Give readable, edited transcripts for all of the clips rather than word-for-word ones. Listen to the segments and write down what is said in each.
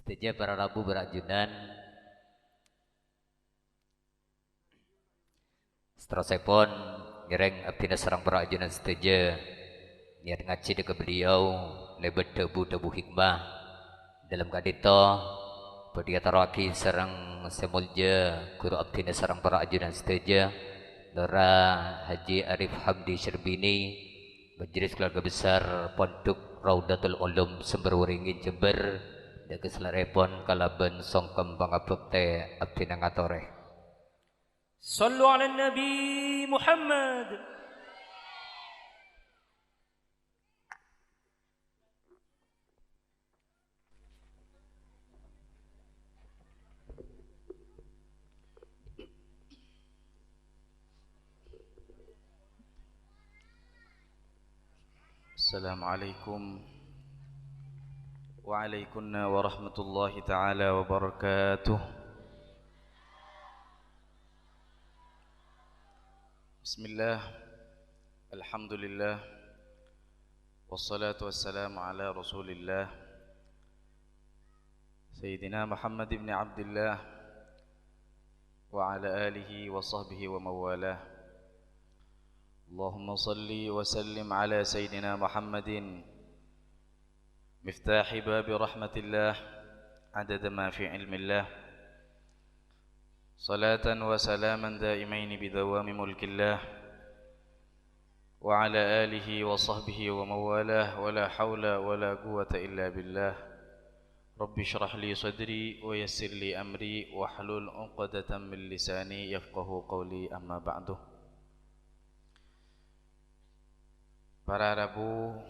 Seteja para Rabu berajunan. Seterusipun nyereng abdina serang berajunan seteja. Niat ngaji dekat beliau lebet debu hikmah dalam kadito pedia taraki serang semulja guru abdina serang berajunan seteja Lora Haji Arif Hamdi Syarbini Majelis Keluarga Besar Pondok Raudatul Ulum Sumberwaringin Jember dan keselarepon kalaban songkem pangabekte abdina ngatoreh. صلوا على النبي محمد. السلام عليكم وعليكم ورحمة الله تعالى وبركاته. بسم الله الحمد لله والصلاة والسلام على رسول الله سيدنا محمد بن عبد الله وعلى آله وصحبه وموالاه. اللهم صل وسلم على سيدنا محمد مفتاح باب رحمة الله عدد ما في علم الله صلاة وسلاما دائمين بدوام ملك الله وعلى آله وصحبه وموالاه ولا حول ولا قوة إلا بالله. رب اشرح لي صدري ويسر لي أمري واحلل عقدة من لساني يفقه قولي. أما بعد. Para Rabu,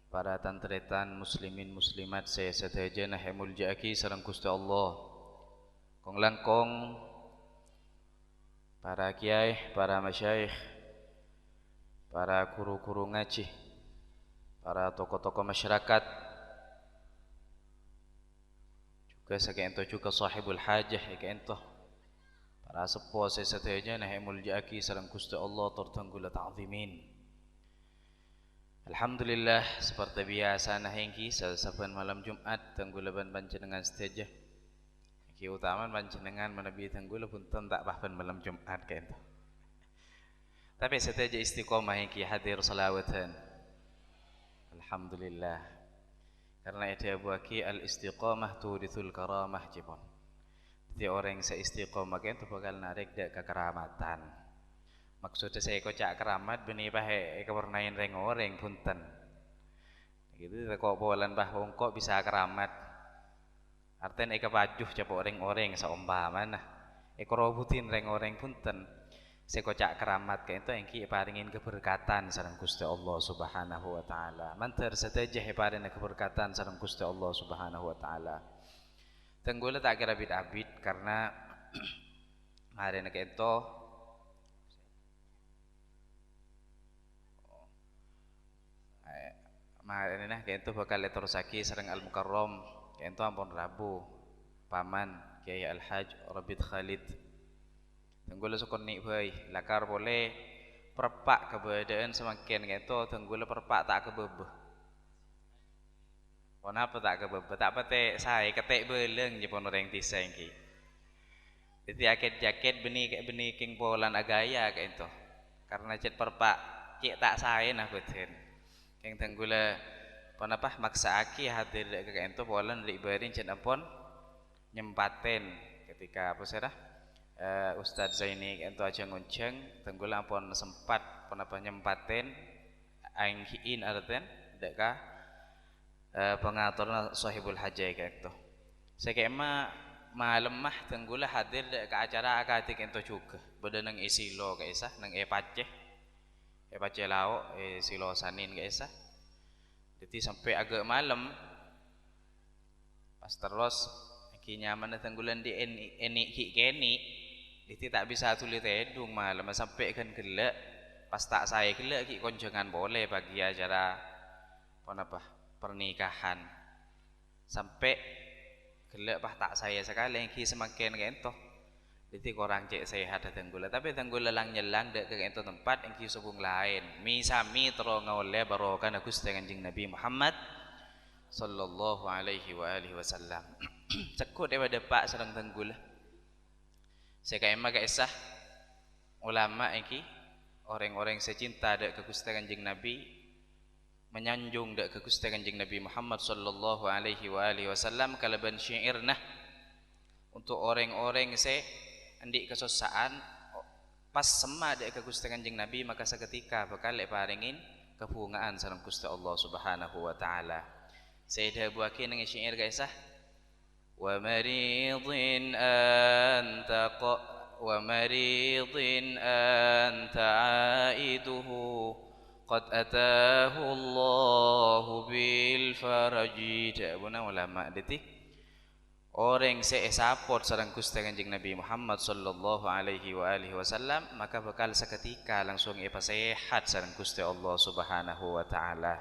para tantretan muslimin muslimat saya sedaja nahemul jaki sareng Gusti Allah. Kong langkong para kiai, para masyayikh, para guru-guru ngaji, para tokoh-tokoh masyarakat, juga sakento juga sahibul hajah ikento. Para sepuh saya sedaja nahemul jaki sareng Gusti Allah tertanggula ta'zimin. Alhamdulillah seperti biasa nahengki saben malam Jumat tenggulaban panjenengan sedaja. Iki utama panjenengan menebi tenggula punten tak bahkan malam Jumat kento. Tapi sedaja istiqomah engki hadir salawatan. Alhamdulillah. Karena itu buaki al istiqomah turithul karamah jipon. Jadi orang yang seistiqomah kento bakal narik dak kekeramatan. Maksudnya saya kocak keramat benih pahe kewarnain reng orang punten. Gitu kok bolan bah kok bisa keramat. Artinya eka bajuh capok orang saumpama nah. Eka robutin reng orang punten. Saya kocak keramat kayak itu engki paringin keberkatan sareng Gusti Allah Subhanahu wa taala. Mantar sedaja paringin keberkatan sareng Gusti Allah Subhanahu wa taala. Tenggula tak kira abid karena hari kayak itu ini nah kayak itu bakal terusaki sereng Al Mukarram kayak itu ampun Rabu paman Kiai Al Haj Rabit Khalid tenggula sukun nik boy lakar boleh perpak keberadaan semakin kayak itu tenggula perpak tak kebebeh. Kenapa tak kebebeh? Tak pate saya ketek beleng jepon orang tiseng ki. Jadi jaket benih king polan agaya kayak itu karena cet perpak cek tak saya nah betul. Yang tenggula panapah maksa aki hadir ke ento bolan ribarin cen apon nyempaten ketika apa serah Ustadz Zaini ento aja ngonceng tenggula apon sempat panapah nyempaten aing hiin arten deka pengaturna sahibul hajai kayak itu saya kayak malam mah tenggula hadir ke acara akatik ento juga beda nang isilo kayak isah nang Pace lao silo sanin guys ah. Jadi sampai agak malam pas terus iki nyaman tenggulan di eni ki keni. Jadi tak bisa tulis tedung malam sampai kan gelek pas tak saya gelek ki konjongan boleh bagi acara apa pernikahan. Sampai gelek pas tak saya sekali ki semakin kentoh. Jadi korang cek sehat tenggula tapi tenggula lang nyelang dek ke itu tempat yang kisubung lain misami terong oleh barokah Gusti Kanjeng Nabi Muhammad sallallahu alaihi wa alihi wasallam. Cekut daripada pak sareng tenggulah. Saya kaima kisah ulama iki orang-orang secinta dak ke Gusti Kanjeng Nabi menyanjung dak ke Gusti Kanjeng Nabi Muhammad sallallahu alaihi wa alihi wasallam kalaban syairnah untuk orang-orang se andik kesosaan pas sema dak ke Gusti Kanjeng Nabi maka seketika bakal paringin kebungaan sareng Gusti Allah Subhanahu wa taala. Saya buakin dengan syair kisah wa maridin anta ومريض أنت عائده قد أتاه الله بالفرج. Jabuna ulama detik orang seesapot sareng Gusti Kanjeng Nabi Muhammad sallallahu alaihi wa alihi wasallam maka bakal seketika langsung sehat sareng Gusti Allah Subhanahu wa taala.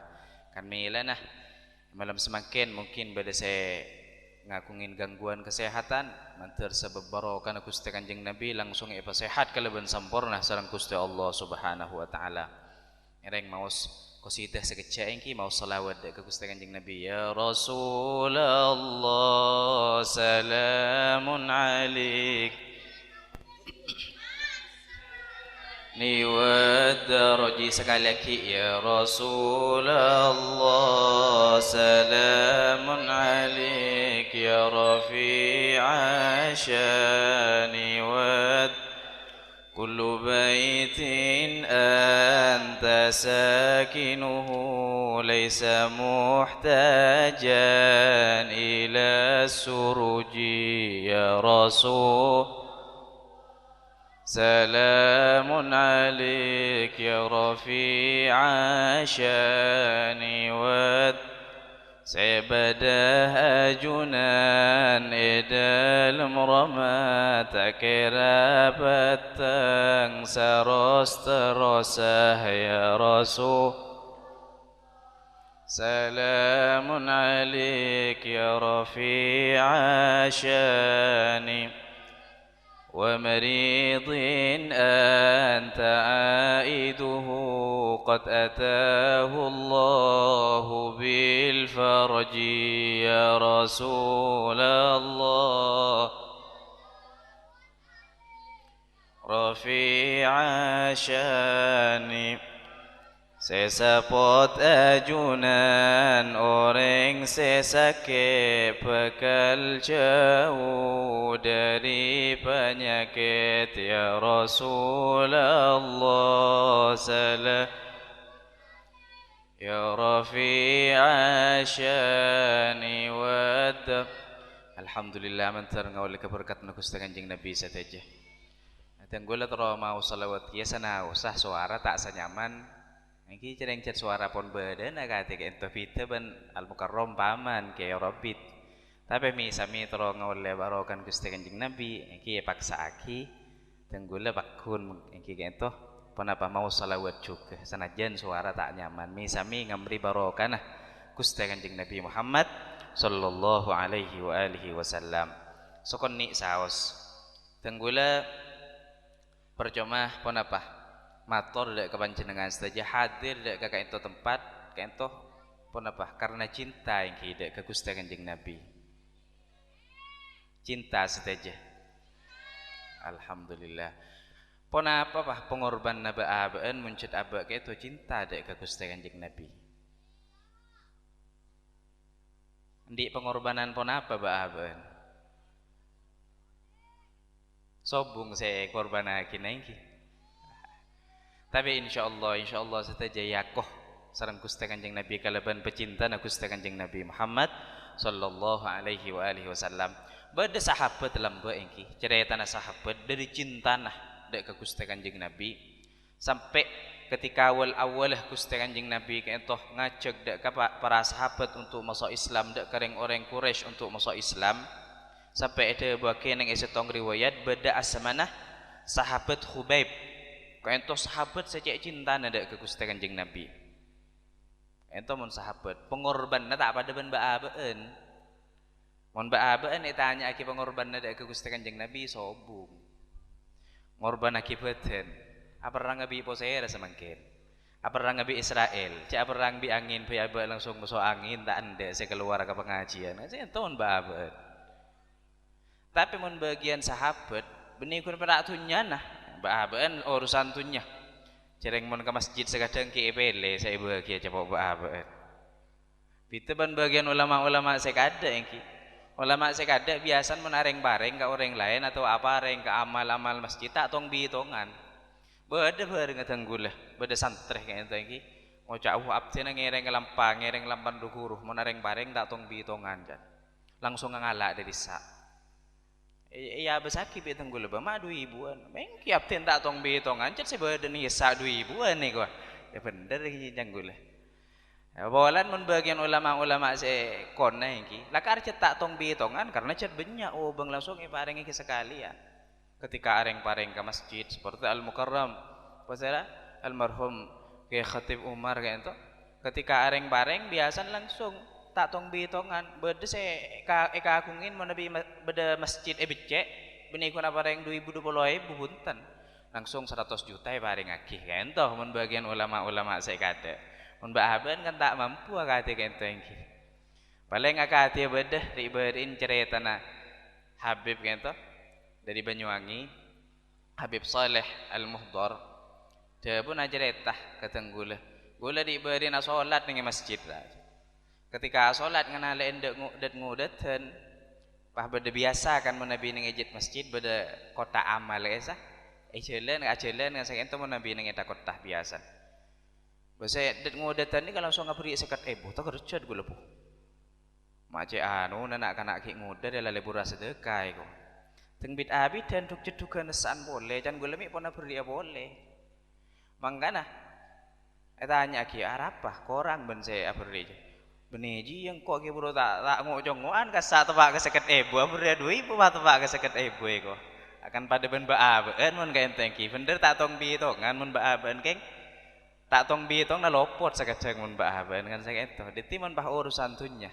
Kan milanah malam semakin mungkin pada saya ngakungin gangguan kesehatan mantar sebab barokah Gusti Kanjeng Nabi langsung sehat kalaban sampurna sareng Gusti Allah Subhanahu wa taala. Ereng maos qasidah sekecak engki maos selawat ke Gusti Kanjeng Nabi. Ya Rasulullah salamun alaik ni wadaraji sekali lagi. Ya Rasulullah salamun alaik يا رفيع شاني ود كل بيت أنت ساكنه ليس محتاجا إلى السرج يا رسول سلام عليك يا رفيع شاني ود Sebadah ajunan dalam rahmat kira petang saros terosah ya Rasul Salamun alaik ya rafi'a syani wa maridin anta aiduhu قد أتاه الله بالفرج يا رسول الله رفيع شاني sesapot ajunan orang sesakit bekal jauh dari penyakit ya Rasulullah salam Ya Rafi'a syani wadab. Alhamdulillah mantar ngawal keberkat Gusti Kanjeng Nabi sateja. Tenggula tero mau salawat kiasa na usah suara tak sanyaman. Iki cereng-cer suara pon badan agate ke ento fite ban al mukarram paman ke Rabbit. Tapi mi sami tero ngawal barokan Gusti Kanjeng Nabi iki paksa aki. Tenggula bakun iki ke ento Penapa mau salawat juga sanajan suara tak nyaman misami ngamri barokah Gusti Kanjeng Nabi Muhammad sallallahu alaihi wa alihi wasallam. Sokon ni saos tenggula percuma penapa matur dak kepanjenengan saja hadir dak ka ento tempat ka ento penapa karena cinta yang dak ke Gusti Kanjeng Nabi. Cinta saja. Alhamdulillah. Ponapa bah pengorban naba abaan muncul aba ke itu cinta dek ke Gusti Kanjeng Nabi. Di pengorbanan ponapa ba abaan? Sobung saya korban akin lagi. Tapi insyaallah saja yakoh sareng Gusti Kanjeng Nabi kalaban pecinta na Gusti Kanjeng Nabi Muhammad sallallahu alaihi wa alihi wasallam. Bada sahabat lamba engki cerita na sahabat dari cinta nah dek ke Gusti Kanjeng Nabi sampai ketika awal Gusti Kanjeng Nabi kentoh ngajak dek ke para sahabat untuk masuk Islam dek kereng orang Quraisy untuk masuk Islam sampai ada bagian yang setong riwayat beda asmanah sahabat Khubaib kentoh sahabat saja cinta dek ke Gusti Kanjeng Nabi kentoh mun sahabat pengorban tak pada ban baabaan mun baabaan ditanya aki pengorban dek ke Gusti Kanjeng Nabi sobung ngorban akibatkan apa orang ngabi posera semangkin Perang bi Israel, cak perang bi angin, bi abe langsung masuk angin, tak anda saya keluar ke pengajian. Saya tahu babat. Tapi mun bagian sahabat, benih kun perak tunya nah, baban urusan tunya. Cereng mun ke masjid sekadang ki epele, saya bahagia coba babat. Itu ban bagian ulama-ulama sekada yang ki. Ulama sekada biasa menareng bareng ke orang lain atau apa reng ke amal-amal masjid tak tong bihitungan. Beda bareng ngetenggulah, beda santreh kayak itu lagi. Mau jauh absen ngereng lampang, ngereng lampan dukuruh, mau nareng bareng tak tong bitongan jan. Langsung ngalak dari sa. Iya besaki bitenggulah, bama 2.000-an. Mengki absen tak tong bitongan, jan sebeda nih sa 2.000-an nih gua. Ya bener lagi janggulah. Ya, bawalan mun bagian ulama-ulama se kona iki. Lakar cetak tong bitongan karena cet banyak oh bang langsung iparengi sekalian. Ketika areng-pareng ke masjid seperti Al-Mukarram pasal almarhum Kiai Khatib Umar kayak itu ketika areng-pareng biasa langsung tak tong bitongan beda eka akungin mau nabi beda masjid becek benih kuna pareng 2020 punten langsung 100 juta pareng akih kayak itu mun bagian ulama-ulama saya kata mun bahaban kan tak mampu akati kayak itu paling akati beda riberin cerita na Habib kayak itu dari Banyuwangi Habib Saleh Al-Muhdar dia pun ajaretah ketenggulah gula diberi na solat ning masjid lah ketika solat ngenale endek ngudet pah beda biasa kan menabi ning ejit masjid beda kota amal esa jalan ngan sakento menabi ning eta kota biasa basa det ngudetan ni kalau langsung ngabri sekat tak kerja gula po mace anu nanak kanak ki ngudet ela lebur sedekah iku teng bid abi dan duk jedugan nesan boleh dan gue lemik pernah beri boleh mangkana tanya ki apa korang ben saya beri beneji yang kok ki bro tak ngojongoan ka sa tebak ke seket beri 2.000 tebak ke seket kok akan pada ben baaben mun ka enteng ki bener tak tong bitongan mun baaben keng tak tong bitong na lopot sakajeng mun baaben kan saya itu diti mun bah urusan tunya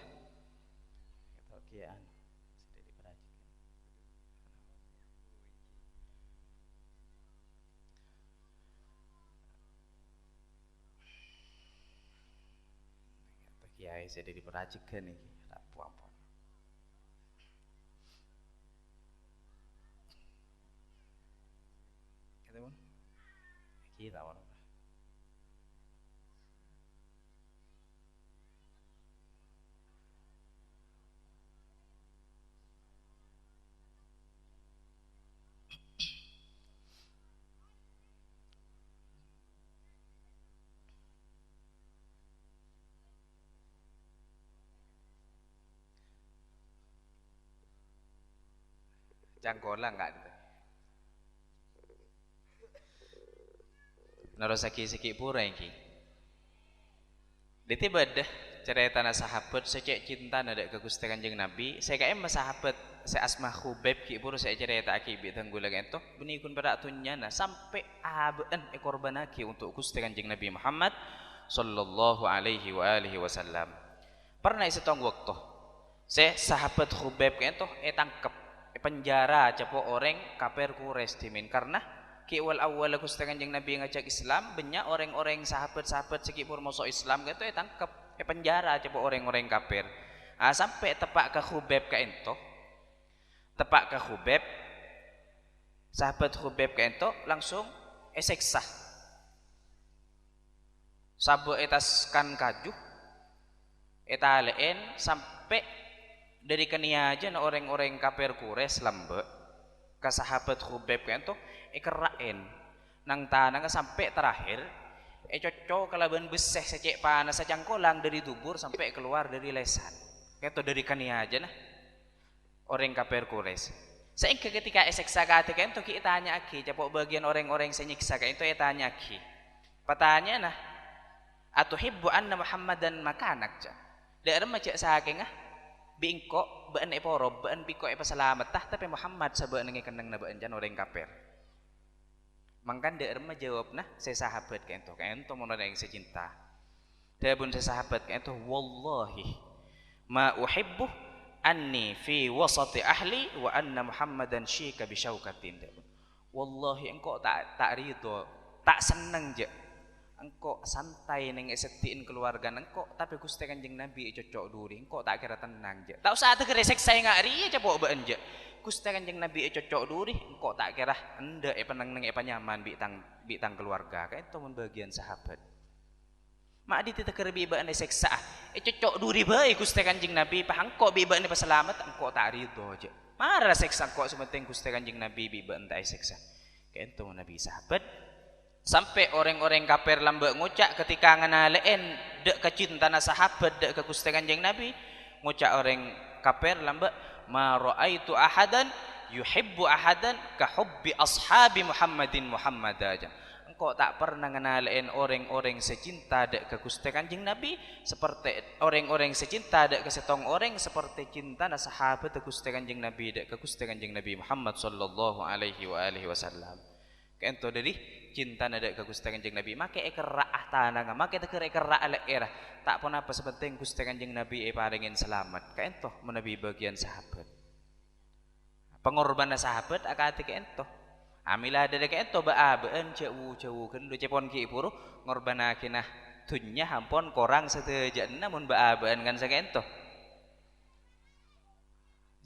kiai saya diperhatikan nih ampun kita pun kita pun cangkola enggak gitu. Narosaki siki pura iki. Dite badah cerita na sahabat secek cinta nada ke Gusti Kanjeng Nabi. Saya kae sahabat saya asma Khubaib ki pura saya cerita aki bi tanggula ento benikun perak tunyana sampai aben korban aki untuk Gusti Kanjeng Nabi Muhammad sallallahu alaihi wa alihi wasallam. Pernah setong waktu saya sahabat Khubaib ki ento tangkep penjara cepo orang kafir Quraisy dimin karena kiwal awal Gusti Kanjeng Nabi ngajak Islam banyak orang-orang sahabat-sahabat sekipur masuk Islam gitu tangkep penjara cepo orang-orang kafir sampai tepak ke Khubaib ke ento tepak ke Khubaib sahabat Khubaib ke ento langsung eseksa sabu etaskan kaju etaleen sampai dari kenia aja na orang-orang kafir Quraisy lambe ke sahabat Khubaib kan tuh kerain nang tanah sampai terakhir cocok kalaban beseh secek panas secangkolang dari dubur sampai keluar dari lesan itu dari kenia aja nah orang kafir Quraisy sehingga ketika eseksa kate kan tuh kita tanya aki capok bagian orang-orang senyiksa kan itu tanya aki pertanyaan nah atuhibbu anna Muhammadan makanak ja daerah macam saking bingko baan eporo baan piko epasalamat tah tapi Muhammad sabaan nengi kendang na baan jan orang kafir mangkan daerah mah jawab nah saya sahabat kento mau yang secinta dia pun saya sahabat kento wallahi ma uhibbu anni fi wasati ahli wa anna Muhammadan syika bisyaukatin wallahi engkau tak ridho tak seneng je engko santai ning setiin keluarga engko tapi Gusti Kanjeng Nabi cocok duri engko tak kira tenang je tak usah tegere seksa ngari aja pok ben je Gusti Kanjeng Nabi cocok duri engko tak kira ende peneng ning nyaman bi tang keluarga kae itu mun bagian sahabat mak di tegere bi ben seksa cocok duri bae Gusti Kanjeng Nabi pahangko bi ben paselamat engko tak rido je marah seksa kok sementing Gusti Kanjeng Nabi bi ben tak seksa kae itu Nabi sahabat sampai orang-orang kafir lambek ngucak ketika ngenalein dek kecintana sahabat dek ke Gusti Kanjeng Nabi ngucak orang kafir lambek ma raaitu ahadan yuhibbu ahadan ka hubbi ashabi Muhammadin Muhammad aja engkau tak pernah ngenalein orang-orang secinta dek ke Gusti Kanjeng Nabi seperti orang-orang secinta dek ke setong orang seperti cinta sahabat dek Gusti Kanjeng Nabi dek ke Gusti Kanjeng Nabi Muhammad sallallahu alaihi wasallam kento dari cinta nada ke Gusti Kanjeng Nabi make kerak tanang make tekere kerak era tak pun apa sepenting Gusti Kanjeng Nabi paringin selamat kento menabi bagian sahabat pengorbanan sahabat akati kento amila ada kento baabeun jauh kan lu cepon ki puru ngorbanakinah dunya hampon korang seteja namun baabeun kan sakento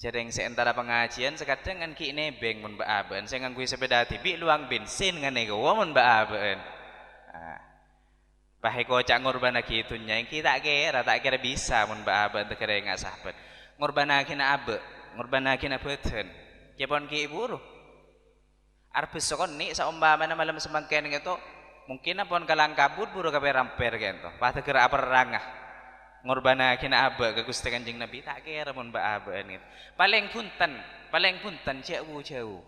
Jareng seantara pengajian sekadang kan ki nebeng mun baabeun saya nganggo sepeda tibi luang bensin ngan nego mun baabeun pahe kocak ngorbanaki itunya ki tak kira bisa mun baabeun teu kere ngak sahabat ngorbanakina abe ngorbanakina beuten cepon ki iburu arep sokon ni saumpamana malam semangken gitu mungkin apon kalang kabut buru kabeh ramper gitu pas teu kira aperangah ngorbanakin aba ke Gusti Kanjeng Nabi tak kira mun baabeun itu paling punten jauh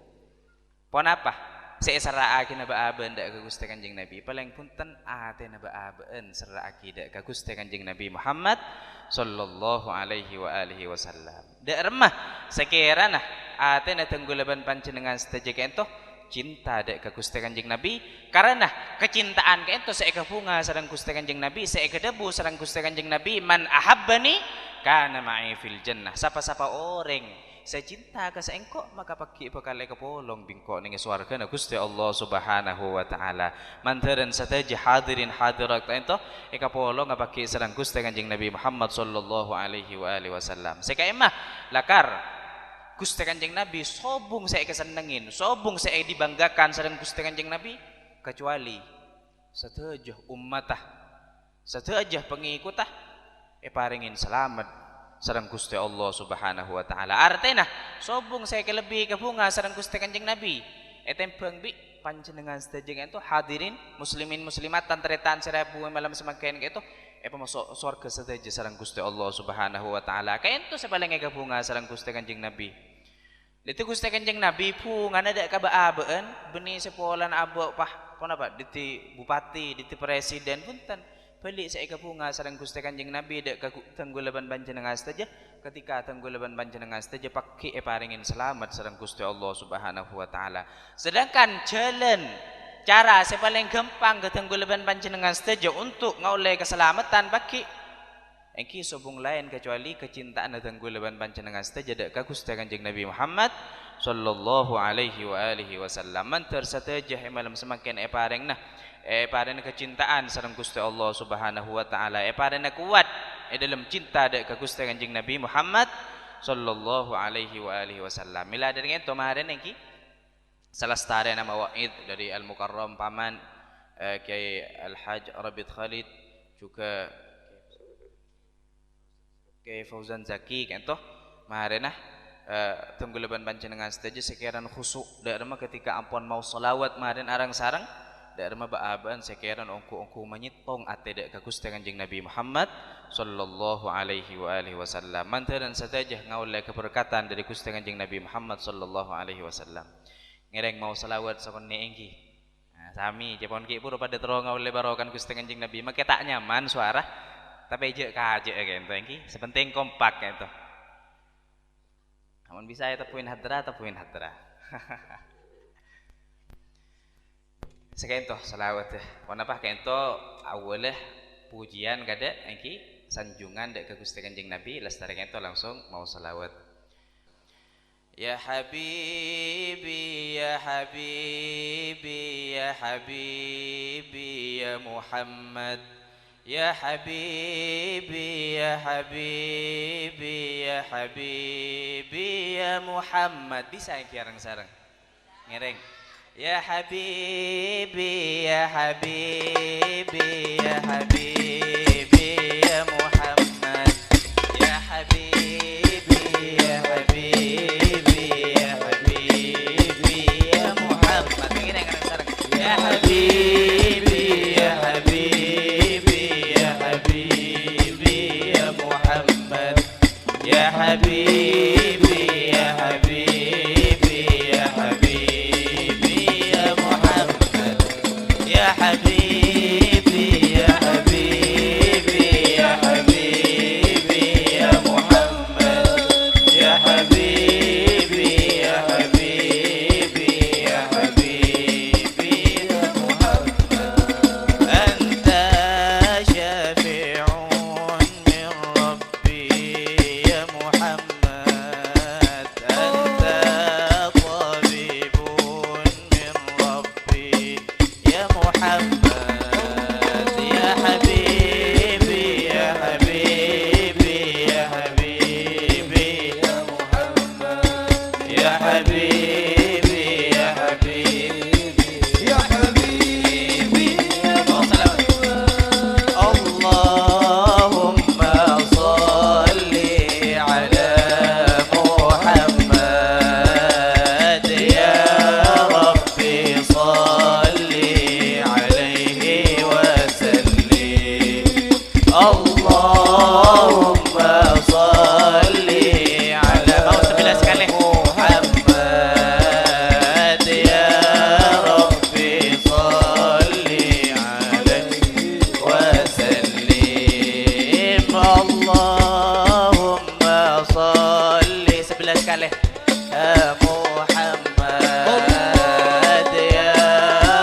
pon apa seseraakeun baabeun dak ke Gusti Kanjeng Nabi paling punten atena baabeun seraaki dak ke Gusti Kanjeng Nabi Muhammad sallallahu alaihi wasallam dak remah sekirana atena tenggulaban panjenengan sedaya kento cinta dek ke Gusti Kanjeng Nabi karena kecintaan kento seeka bunga sareng Gusti Kanjeng Nabi seeka debu sareng Gusti Kanjeng Nabi man ahabbani kana ma'i fil jannah sapa-sapa orang saya cinta ka saengko maka pagi bakal kepolong bingko ning swarga na Gusti Allah Subhanahu wa taala mantaran sataja hadirin hadirat ento eka polong ngapaki sareng Gusti Kanjeng Nabi Muhammad sallallahu alaihi wasallam seka emah lakar Gusti Kanjeng Nabi sobung saya kesenengin sobung saya dibanggakan sareng Gusti Kanjeng Nabi kecuali sateujuh ummatah sateujuh pengikutah paringin selamat sareng Gusti Allah Subhanahu wa taala artena sobung saya kelebih kebunga sareng Gusti Kanjeng Nabi etempeng bi panjenengan sedaya itu hadirin muslimin muslimat tantretan seribu malam semakin gitu masuk surga sedaja sareng Gusti Allah Subhanahu wa taala kaento sabalenge kabunga sareng Gusti Kanjeng Nabi itu Gusti Kanjeng Nabi pungan ada ka baabeun benih sepolan abo pah pon apa diti bupati diti presiden punten balik saya kabunga sareng Gusti Kanjeng Nabi dak ka tenggulaban panjenengan saja ketika tenggulaban panjenengan saja paki paringin selamat sareng Gusti Allah Subhanahu wa taala sedangkan jalan cara yang paling gampang ketenggulaban panjenengan saja untuk ngoleh keselamatan bagi engki sobung lain kecuali kecintaan tenggulaban panjenengan saja dak ka Gusti Kanjeng Nabi Muhammad sallallahu alaihi wasallam mantar sateja malam semakin paring nah paring kecintaan sareng Gusti Allah Subhanahu wa taala paring kuat dalam cinta dak ka Gusti Kanjeng Nabi Muhammad sallallahu alaihi wasallam mila dari itu maren engki salah setara nama waid dari Al-Mukarram Paman Kiai Al-Haj Rabit Khalid juga Kiai Fauzan Zaki kento maharenah tenggulaban panjenengan saja sekiran khusuk darma ketika ampun mau selawat maharen arang sarang darma baaban sekiran ongku menyitong ate dak ka Gusti Kanjeng Nabi Muhammad sallallahu alaihi wasallam mantaran saja ngaule keberkatan dari Gusti Kanjeng Nabi Muhammad sallallahu alaihi wasallam ngereng mau selawat sakon engki sami cepon ki pura pada terong oleh barokan Gusti Kanjeng Nabi make tak nyaman suara tapi je kaje kento engki sepenting kompak kento amun bisa ya tepuin hadra sekento selawat pon apa kento awaleh pujian kada engki sanjungan dek ke Gusti Kanjeng Nabi lestari kento langsung mau selawat Ya Habibi, ya Habibi, ya Habibi, ya Muhammad. Ya Habibi, ya Habibi, ya Habibi, ya Muhammad. Bisa yang sareng-sareng. Ngereng. Ya Habibi, ya Habibi, ya Habibi, ya Muhammad. Ya Habibi, ya Habibi, ya Habibi, ya Muhammad. Ngereng sareng. Ya Habibi, ya Habibi, ya Habibi, ya Muhammad. Ya Habibi, ya Habibi, ya Habibi, ya Muhammad. Ya Habibi, ya Habibi, ya Habibi, ya Muhammad. Ya Habibi, ya Habibi, ya Habibi, ya Muhammad. Anta syafi'un min Rabbi ya Muhammad. Anta tabibun min Rabbi ya Muhammad. Ya Habibi, ya Habibi, ya Habibi, ya Muhammad. Ya Habibi, ya Habibi, ya Habibi, ya Muhammad. Allahumma salli ala Muhammad. Ya Rabbi salli alaihi wa sallim. Allahumma salli ala Muhammad. Ya Rabbi salli alaihi wa sallim. Allahumma salli 11 kali Muhammad. Ya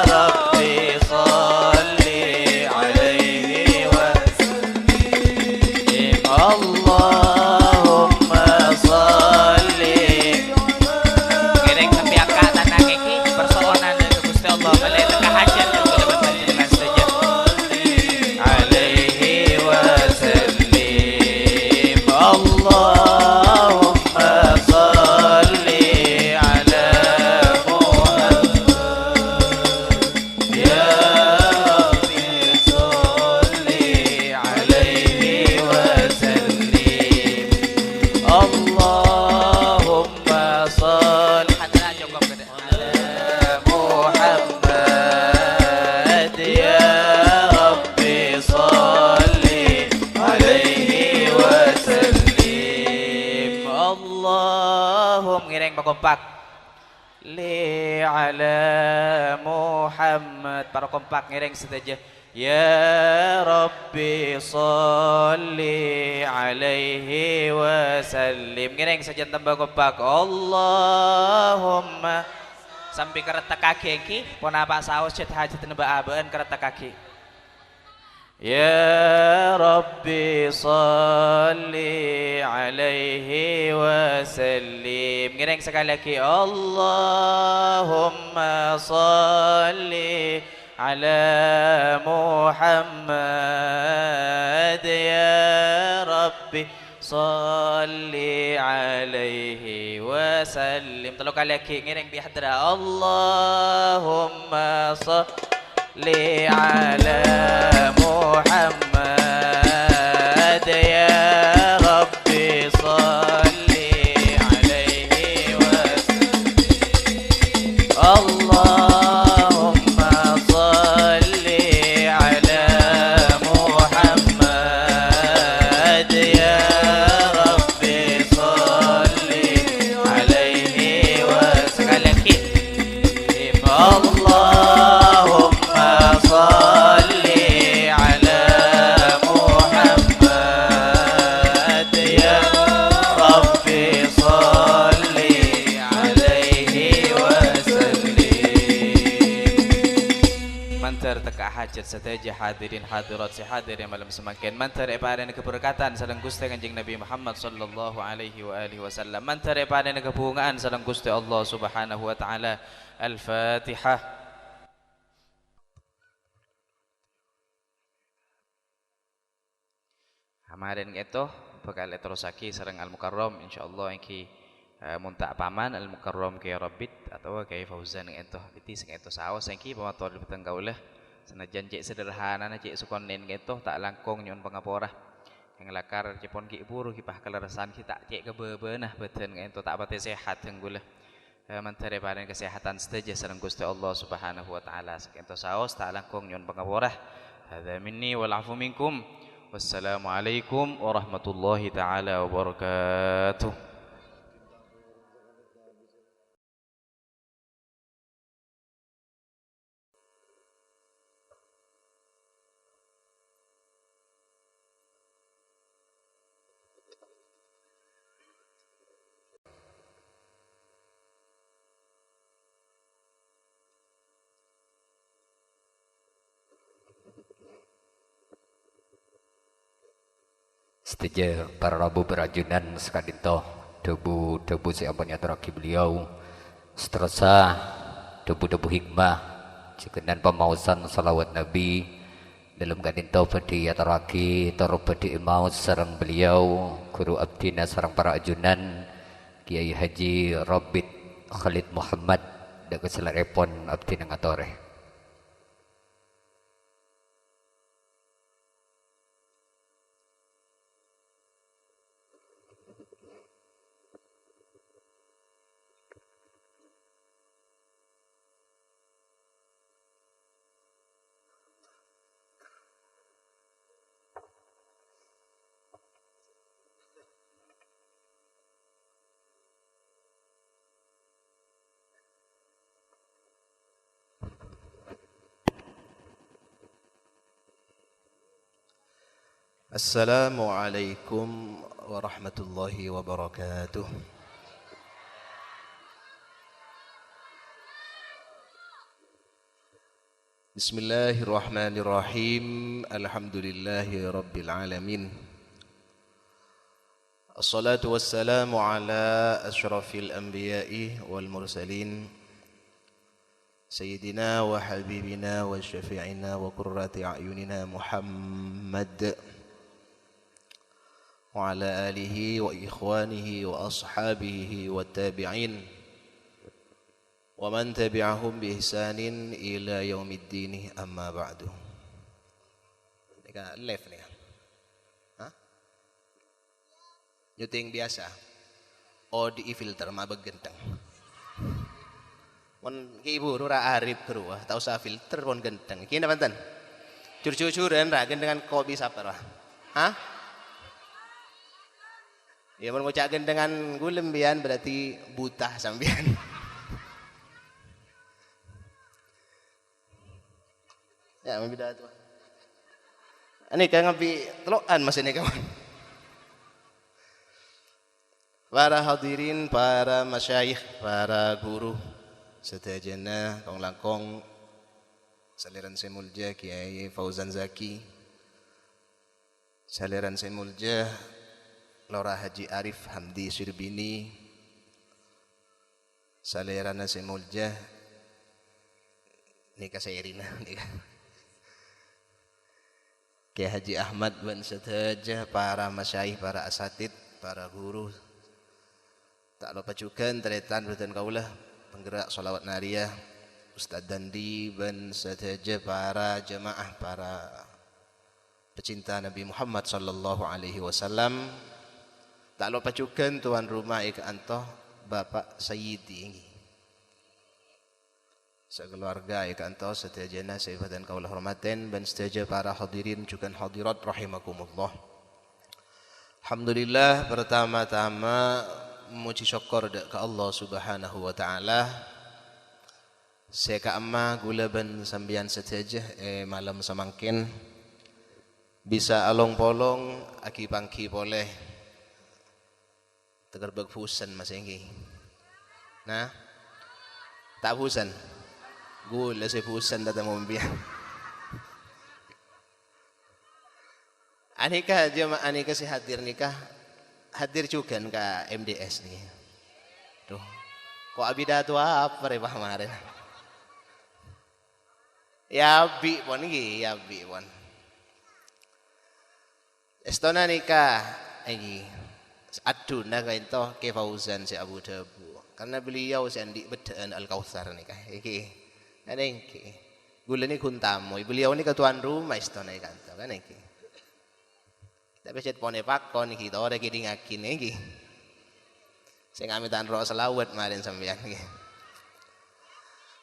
Rabbi salli alaihi wa sallim. Allahumma salli. Kiring sampai akak tanang iki persoalan ke Gusti Allah balik teka hajat juga dapat panjenengan saja alaihi wasallim. Allahumma salli ala Muhammad. Ya Rabbi salli alaihi wasallim. Allahumma salli ala Muhammad. Ya Rabbi salli alaihi wasallim. Allahumma ngiring kompak li ala Muhammad. Para kompak ngiring sedaja. Ya Rabbi salli alaihi wasallim. Ngiring saja tambah kompak. Allahumma sampai kereta kaki iki pun apa saus cet hajat nembak abeun kereta kaki. Ya Rabbi salli alaihi wasallim. Ngiring sekali lagi. Allahumma salli ala Muhammad. Ya Rabbi salli alaihi wasallim. Telu kali lagi ngiring di hadra. Allahumma salli ala Muhammad. Ya Rabbi salli alaihi wasallim. Allahumma salli ala Muhammad. Ya Rabbi salli alaihi wasallam. Sekali lagi. Allahumma salli ala Muhammad. hajat sateja hadirin hadirat si hadirin malam semakin mantare pada keberkatan sareng Gusti Kanjeng Nabi Muhammad sallallahu alaihi wa alihi wasallam mantare pada kebungaan sareng Gusti Allah Subhanahu wa taala. Al-Fatihah. Hamarin itu bakal terusaki sareng Al-Mukarram insyaallah iki muntak paman Al-Mukarram kaya Rabbit atau kaya Fauzan itu biti sing itu saos iki pamatur beteng kaulah senajan cek sederhana cek sukonen gitu tak langkung nyun pangapora yang lakar cepon ki buru ki pah kelerasan ki tak cek kebebenah beten itu tak pati sehat tenggula mantare paring kesehatan sedaja sareng Gusti Allah Subhanahu wa taala sakitu saos tak langkung nyun pangapora hadza minni wal afu minkum wassalamualaikum warahmatullahi taala wabarakatuh. Seteja para rabu berajunan sekadinto debu siapanya teraki beliau seterusah debu hikmah cekenan pemausan salawat Nabi dalam kadinto pedi ataraki taruh pedi maus sarang beliau guru abdina sarang para ajunan Kiai Haji Rabbit Khalid Muhammad dan keselarepon abdina ngatore. Assalamualaikum warahmatullahi wabarakatuh. Bismillahirrahmanirrahim. Alhamdulillahi rabbil alamin. Assalatu wassalamu ala asyrafil anbiya'i wal mursalin Sayyidina wa habibina wa syafi'ina wa qurrati a'yunina Muhammad وعلى آله وإخوانه وأصحابه والتابعين ومن تبعهم بإحسان إلى يوم الدين أما بعد. Ini kan live nih. Hah? Nyuting biasa. Oh di filter mabeg genteng. Mon ki ibu ora arif keruah, tau usah filter pon genteng. Ki panten. Jur-jujuran ra gendengan kopi sapar. Hah? Ya mengucapkan dengan gulem bian berarti buta sambian. Ya membeda tu. Ini kan ngapi telokan mas ini kawan. Para hadirin, para masyayikh, para guru setajana kong langkong saliran semulja Kiai Fauzan Zaki, saliran semulja Lora Haji Arif Hamdi Sirbini, salerana semulja nikah sairina nikah Kiai Haji Ahmad bin Sataja, para masyayikh, para asatid, para guru, tak lupa juga teretan berdan kaulah penggerak salawat nariyah Ustaz Dandi bin Sataja, para jemaah, para pecinta Nabi Muhammad sallallahu alaihi wasallam. Tak lupa juga tuan rumah ika antoh Bapak Sayyidi ini. Sekeluarga ika antoh setajana saibatan kaulah hormaten dan setaja para hadirin juga hadirat rahimakumullah. Alhamdulillah, pertama-tama memuji syukur ke Allah Subhanahu wa taala. Seka amma gula ban sambian setaja malam samangkin bisa along polong aki pangki boleh tegar bagfusan masih ini. Nah, tak fusan. Gula saya fusan datang membiang. Anika jemaah anika si hadir nikah hadir juga ke MDS nih. Tuh. Kok abida tu apa re kemarin? Ya bi pon iki, ya bi pon. Estona nikah iki. Aduna kain toh ke Fauzan si Abu Dhabu. Karena beliau si Andi bedaan Al-Kautsar nikah. Iki. Ada iki. Gula ni kuntamu. Beliau ni ketuan rumah estona ikan toh kan iki. Tapi cet pone pakon iki to ora ki ngakin iki. Sing amitan ro selawat maren sampean iki.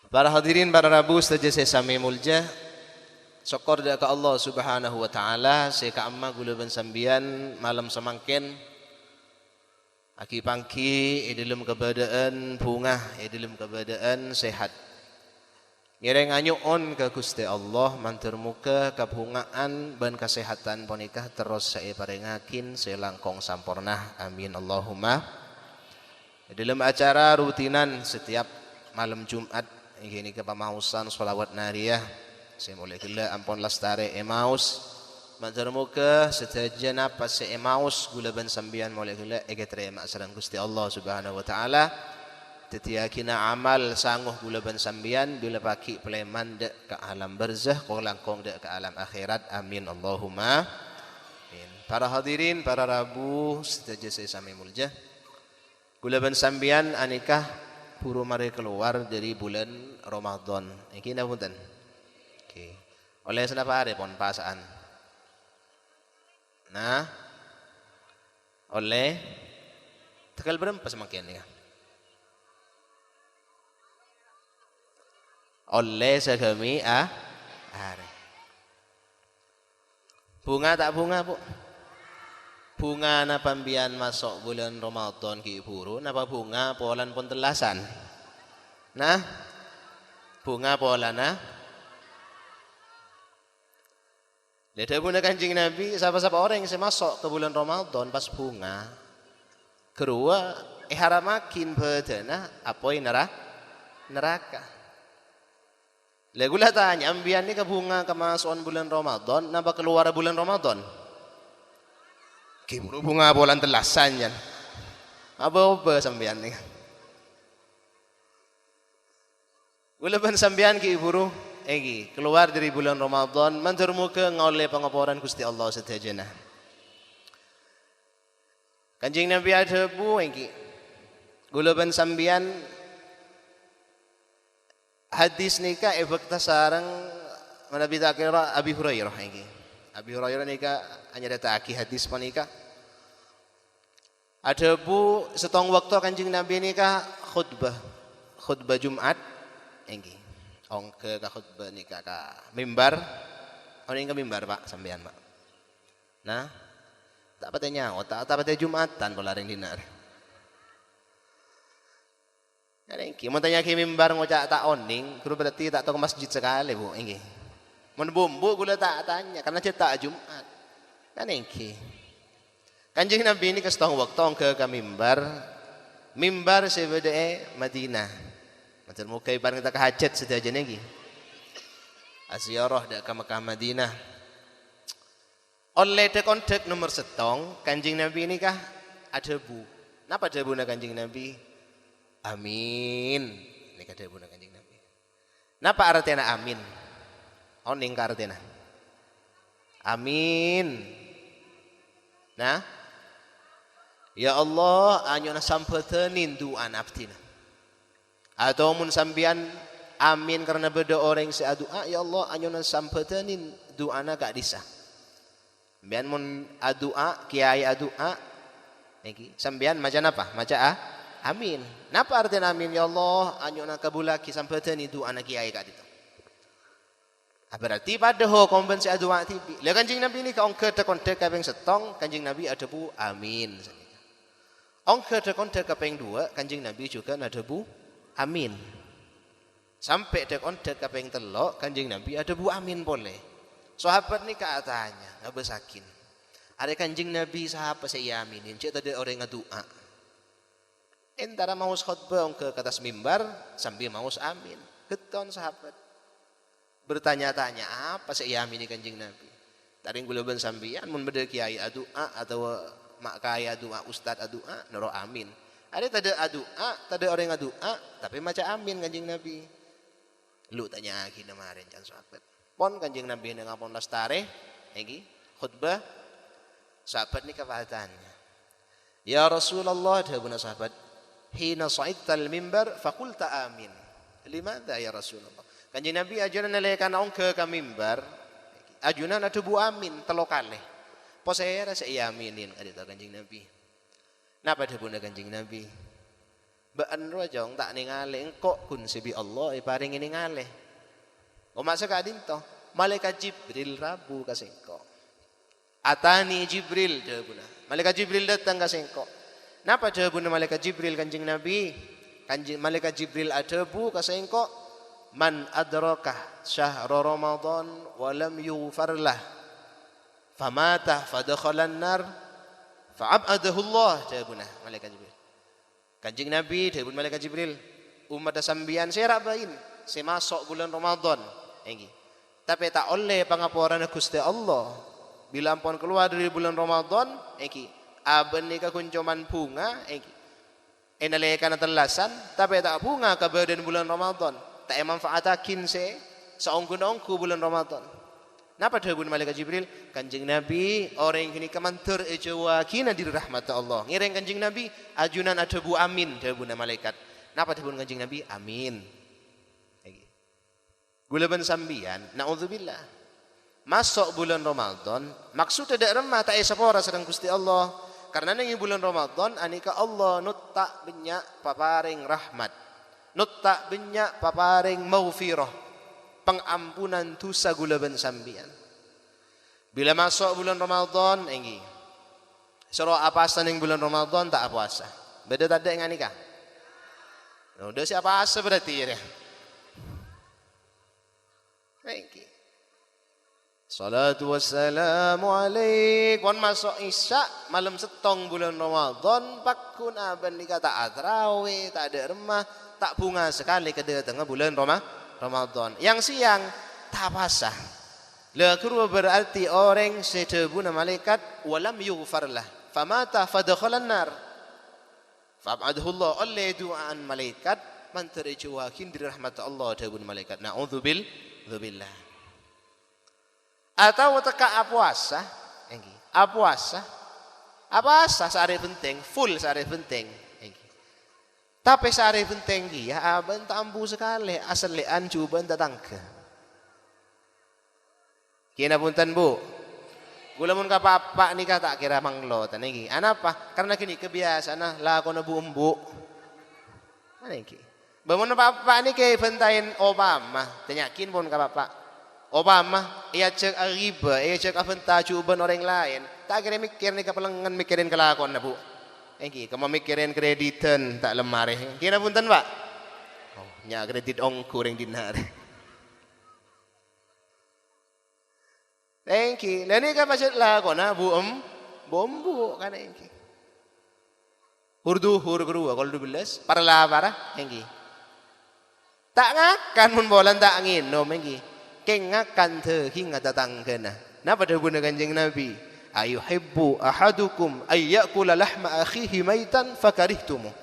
Para hadirin para rabu saja saya sami mulja. Syukur ke Allah Subhanahu wa taala saya ka amma gula ban sambian malam semangkin aki pangki dalam keadaan bunga dalam keadaan sehat. Ngereng anyuon ke Gusti Allah mantur muka kabungaan ban kesehatan ponikah terus saya parengakin saya langkong sampurna amin Allahumma. Dalam acara rutinan setiap malam Jumat ini ke pamausan sholawat nariyah saya mulai gila ampun lestari emaus mantur muka setaja napas saya emaus gula ban sambian mulai gila terima asaran Gusti Allah Subhanahu wa taala. Tetiakina amal sangguh gula ban sambian bila paki peleman dek ke alam barzah ko langkong dek ke alam akhirat amin Allahumma amin. Para hadirin para rabu setaja saya sami mulja gula ban sambian anikah puru mari keluar dari bulan Ramadan iki napunten oke oleh senapa are pon pasaan nah oleh tegal berempa semakin ya oleh segami are. Bunga tak bunga bu? Bunga na pambian masuk bulan Ramadan ki buru, napa bunga polan pun telasan. Nah, bunga polan na. Lihat bunda Kanjeng Nabi, siapa-siapa orang yang masuk ke bulan Ramadan pas bunga, kedua haramakin bedana apa neraka. Lagulah tanya, ambian ni ke bunga kemasukan bulan Ramadan, napa keluar bulan Ramadan? Kiburu bunga bulan telasan yan. Apa sambian ni? Gula ban sambian kiburu, keluar dari bulan Ramadan, mantur muka ngoleh pengaporan Gusti Allah setajana. Kanjeng Nabi ada bu, gula ban sambian hadis nikah efek sarang Nabi takira Abi Hurairah ini. Abi Hurairah nikah hanya dataki hadis panika. Ada bu setong waktu Kanjeng Nabi nikah khutbah Jumat ini. Ongke ka khutbah nikah ka mimbar. Orang ke mimbar Pak sampean Pak. Nah, tak patenya tak patenya Jumatan pola ring dinar. Karengki, mau tanya ke mimbar ngocak tak oning, kru berarti tak tahu ke masjid sekali bu, ini. Mau bumbu gula tak tanya, karena cetak Jumat. Karengki, Kanjeng Nabi ini kesetong waktu ke mimbar sebeda Madinah. Macam muka ibarat kita ke hajat setiap jenegi. Asyarah dak ke Mekah Madinah. Oleh kontak nomor setong, Kanjeng Nabi ini kah ada bu. Napa ada bu na Kanjeng Nabi? Amin. Ini kata Bunda Kanjeng Nabi. Napa artinya amin? Oning ka artinya. Amin. Nah. Ya Allah, anyona sampetenin du'an abdina. Atau mun sambian amin karena beda orang si doa, ya Allah anyona sampetenin du'ana gak disah. Sambian mun adu'a, kiai adu'a. Niki, sambian maca apa? Maca amin. Napa artinya amin ya Allah? Anyona kabulaki sampaitan itu anak kiai kat itu. Berarti pada ho kompensi adua tibi. Lah Kanjeng Nabi ni kaong ke kontek kaping setong, Kanjeng Nabi ada bu amin. Ong ke kontek kaping dua, Kanjeng Nabi juga ada bu amin. Sampai de kontek kaping telok, Kanjeng Nabi ada bu amin boleh. Sahabat ni katanya ngabesakin. Ada Kanjeng Nabi sahabat saya aminin, cek tadi orang ngadua. Entara mau khutbah ke atas mimbar sambil mau amin. Keton sahabat bertanya-tanya apa sih ya amini Kanjeng Nabi. Taring gula ben sambian mun beda kiai adua atau mak kaya adua ustad adua nero amin. Ada tada adua, tada orang adua tapi maca amin Kanjeng Nabi. Lu tanya lagi kemarin can sahabat. Pon Kanjeng Nabi nang ngapon lastare iki khutbah sahabat ni kefahatannya. Ya Rasulullah dahuna sahabat, hina sa'idtal mimbar faqulta amin. Limadha ya Rasulullah? Kanjeng Nabi ajunan nalekan ong ke mimbar, ajunan ada bu amin telokale. Posera saya aminin kadita Kanjeng Nabi. Napa dahuna Kanjeng Nabi? Baan rojong tak ningali engkok kun sibi Allah iparing ini ngalih. O masa kadin to, malaikat Jibril rabu kasengko. Atani Jibril dahuna. Malaikat Jibril datang kasengko. Napa dahuna malaikat Jibril Kanjeng Nabi? Malaikat Jibril adabu kasengko. Man adrakah syahra Ramadan wa lam yughfar lah famata fadakhalan nar fa'abadahu Allah dahuna malaikat Jibril. Kanjeng Nabi dahun malaikat Jibril umat sambian saya rabain saya masuk bulan Ramadan ini tapi tak oleh pangapuran Gusti Allah bila ampun keluar dari bulan Ramadan ini aben nika kuncuman bunga ini enalekan telasan tapi tak bunga ke badan bulan Ramadan tak manfaatakin se saongku-ongku bulan Ramadan. Napa dahun malaikat Jibril? Kanjeng Nabi orang yang kini kemantur ejawa kina di rahmat Allah. Ngireng Kanjeng Nabi ajunan ada bu amin dahun malaikat. Napa dahun Kanjeng Nabi? Amin. Gula ben sambian, naudzubillah. Masuk bulan Ramadan, maksud tidak remah tak esapora sedang Gusti Allah. Karena nengi bulan Ramadan anika Allah nutta benyak paparing rahmat. Nutta benyak paparing maghfirah. Pengampunan dosa gula ben sambian. Bila masuk bulan Ramadan ini. Surah apa ning bulan Ramadan tak puasa. Beda tak ada dengan nikah. Udah siapa asa berarti ya. Baik. Salatu wassalamu alaik. Wan masuk isya malam setong bulan Ramadan pakun aban nikah tak atrawe tak ada remah tak bunga sekali ke tengah bulan Ramadan. Yang siang tak pasah. Lekru berarti orang setebuna malaikat walam yughfarlah. Famata fadakhalan nar. Fa'abadahullah oleh duaan malaikat man terjuakin di rahmat Allah dahun malaikat. Na'udzubillah. Atau teka apuasa. Apuasa. Apuasa sehari penting. Full sehari penting. Tapi sehari penting dia aban tambu sekali asal lean cuban datang ke. Kina punten Bu. Gulamun ka papa nikah tak kira manglo taniki. Anapa? Karena kini kebiasaan lah kono bu embu. Aniki. Bangun papa ni ke bentain Obama. Tanyakin pun ka papa. Obama ia cek riba, ia cek aventa cuban orang lain. Tak kira mikir ni kepelengan mikirin kelakon na Bu. Engki, kamu mikirin kreditan tak lemari. Kira punten Pak. Oh, nya kredit ongku ring dinar. Engki, lani kan macet lah kona bombu kan engki. Hur kerua kalau 12 para engki. Tak ngakan mun bolan tak nginom engki. Keng ngakan teu hinga datang kena. Napa dah guna Kanjeng Nabi? Ayuhibbu ahadukum ayyakula lahma akhihi maitan fakarihtumu.